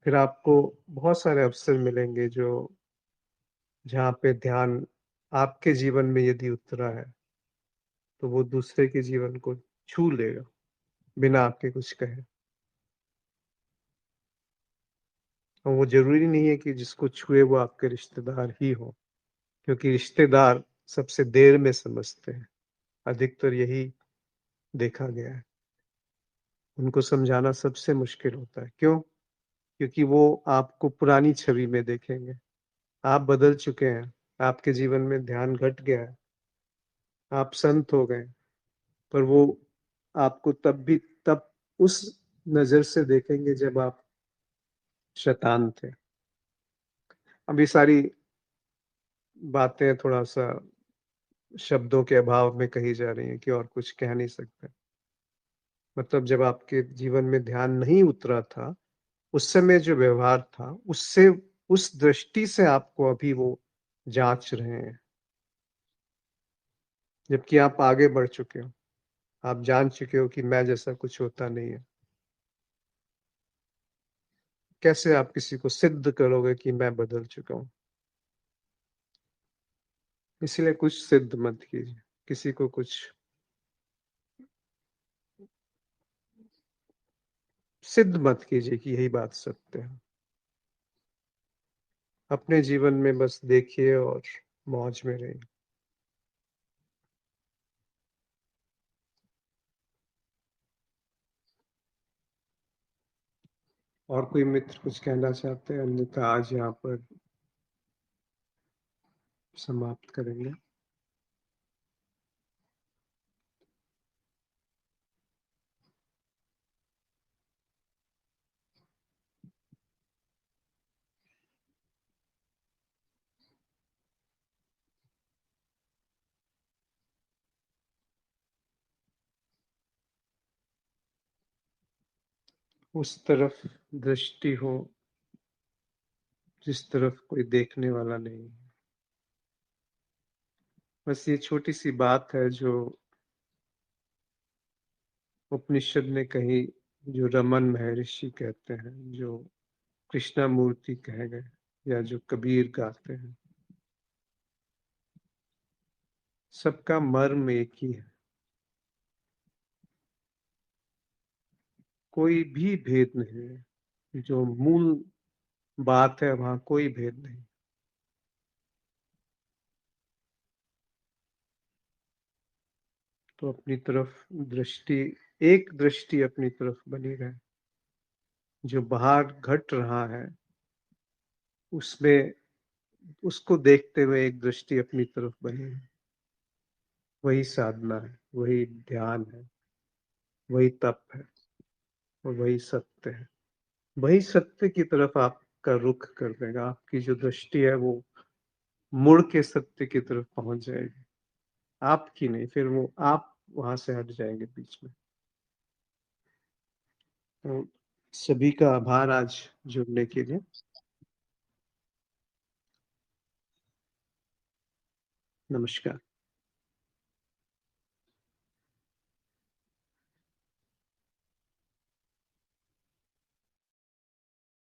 फिर आपको बहुत सारे अवसर मिलेंगे जो जहाँ पे ध्यान आपके जीवन में यदि उतरा है तो वो दूसरे के जीवन को छू लेगा बिना आपके कुछ कहे। और वो जरूरी नहीं है कि जिसको छुए वो आपके रिश्तेदार ही हो, क्योंकि रिश्तेदार सबसे देर में समझते हैं। अधिकतर यही देखा गया है। उनको समझाना सबसे मुश्किल होता है। क्यों? क्योंकि वो आपको पुरानी छवि में देखेंगे। आप बदल चुके हैं, आपके जीवन में ध्यान घट गया है, आप संत हो गए, पर वो आपको तब उस नजर से देखेंगे जब आप शैतान थे। अब ये सारी बातें थोड़ा सा शब्दों के अभाव में कही जा रही हैं कि और कुछ कह नहीं सकते। मतलब जब आपके जीवन में ध्यान नहीं उतरा था, उस समय जो व्यवहार था उससे, उस दृष्टि से आपको अभी वो जांच रहे हैं, जबकि आप आगे बढ़ चुके हो। आप जान चुके हो कि मैं जैसा कुछ होता नहीं है। कैसे आप किसी को सिद्ध करोगे कि मैं बदल चुका हूं? इसलिए कुछ सिद्ध मत कीजिए, किसी को कुछ सिद्ध मत कीजिए कि यही बात सत्य है। अपने जीवन में बस देखिए और मौज में रहिए। और कोई मित्र कुछ कहना चाहते हैं? अन्यथा आज यहाँ पर समाप्त करेंगे। उस तरफ दृष्टि हो जिस तरफ कोई देखने वाला नहीं है। बस ये छोटी सी बात है जो उपनिषद ने कही, जो रमन महर्षि कहते हैं, जो कृष्णमूर्ति कहे गए, या जो कबीर गाते हैं। सबका मर्म एक ही है, कोई भी भेद नहीं है। जो मूल बात है वहां कोई भेद नहीं। तो अपनी तरफ दृष्टि, एक दृष्टि अपनी तरफ बनी रहे। जो बाहर घट रहा है उसमें, उसको देखते हुए एक दृष्टि अपनी तरफ बनी है। वही साधना है, वही ध्यान है, वही तप है, और वही सत्य है। वही सत्य की तरफ आपका रुख कर देगा। आपकी जो दृष्टि है वो मुड़ के सत्य की तरफ पहुंच जाएगी, आपकी नहीं। फिर वो आप वहां से हट जाएंगे बीच में। तो सभी का आभार आज जुड़ने के लिए। नमस्कार।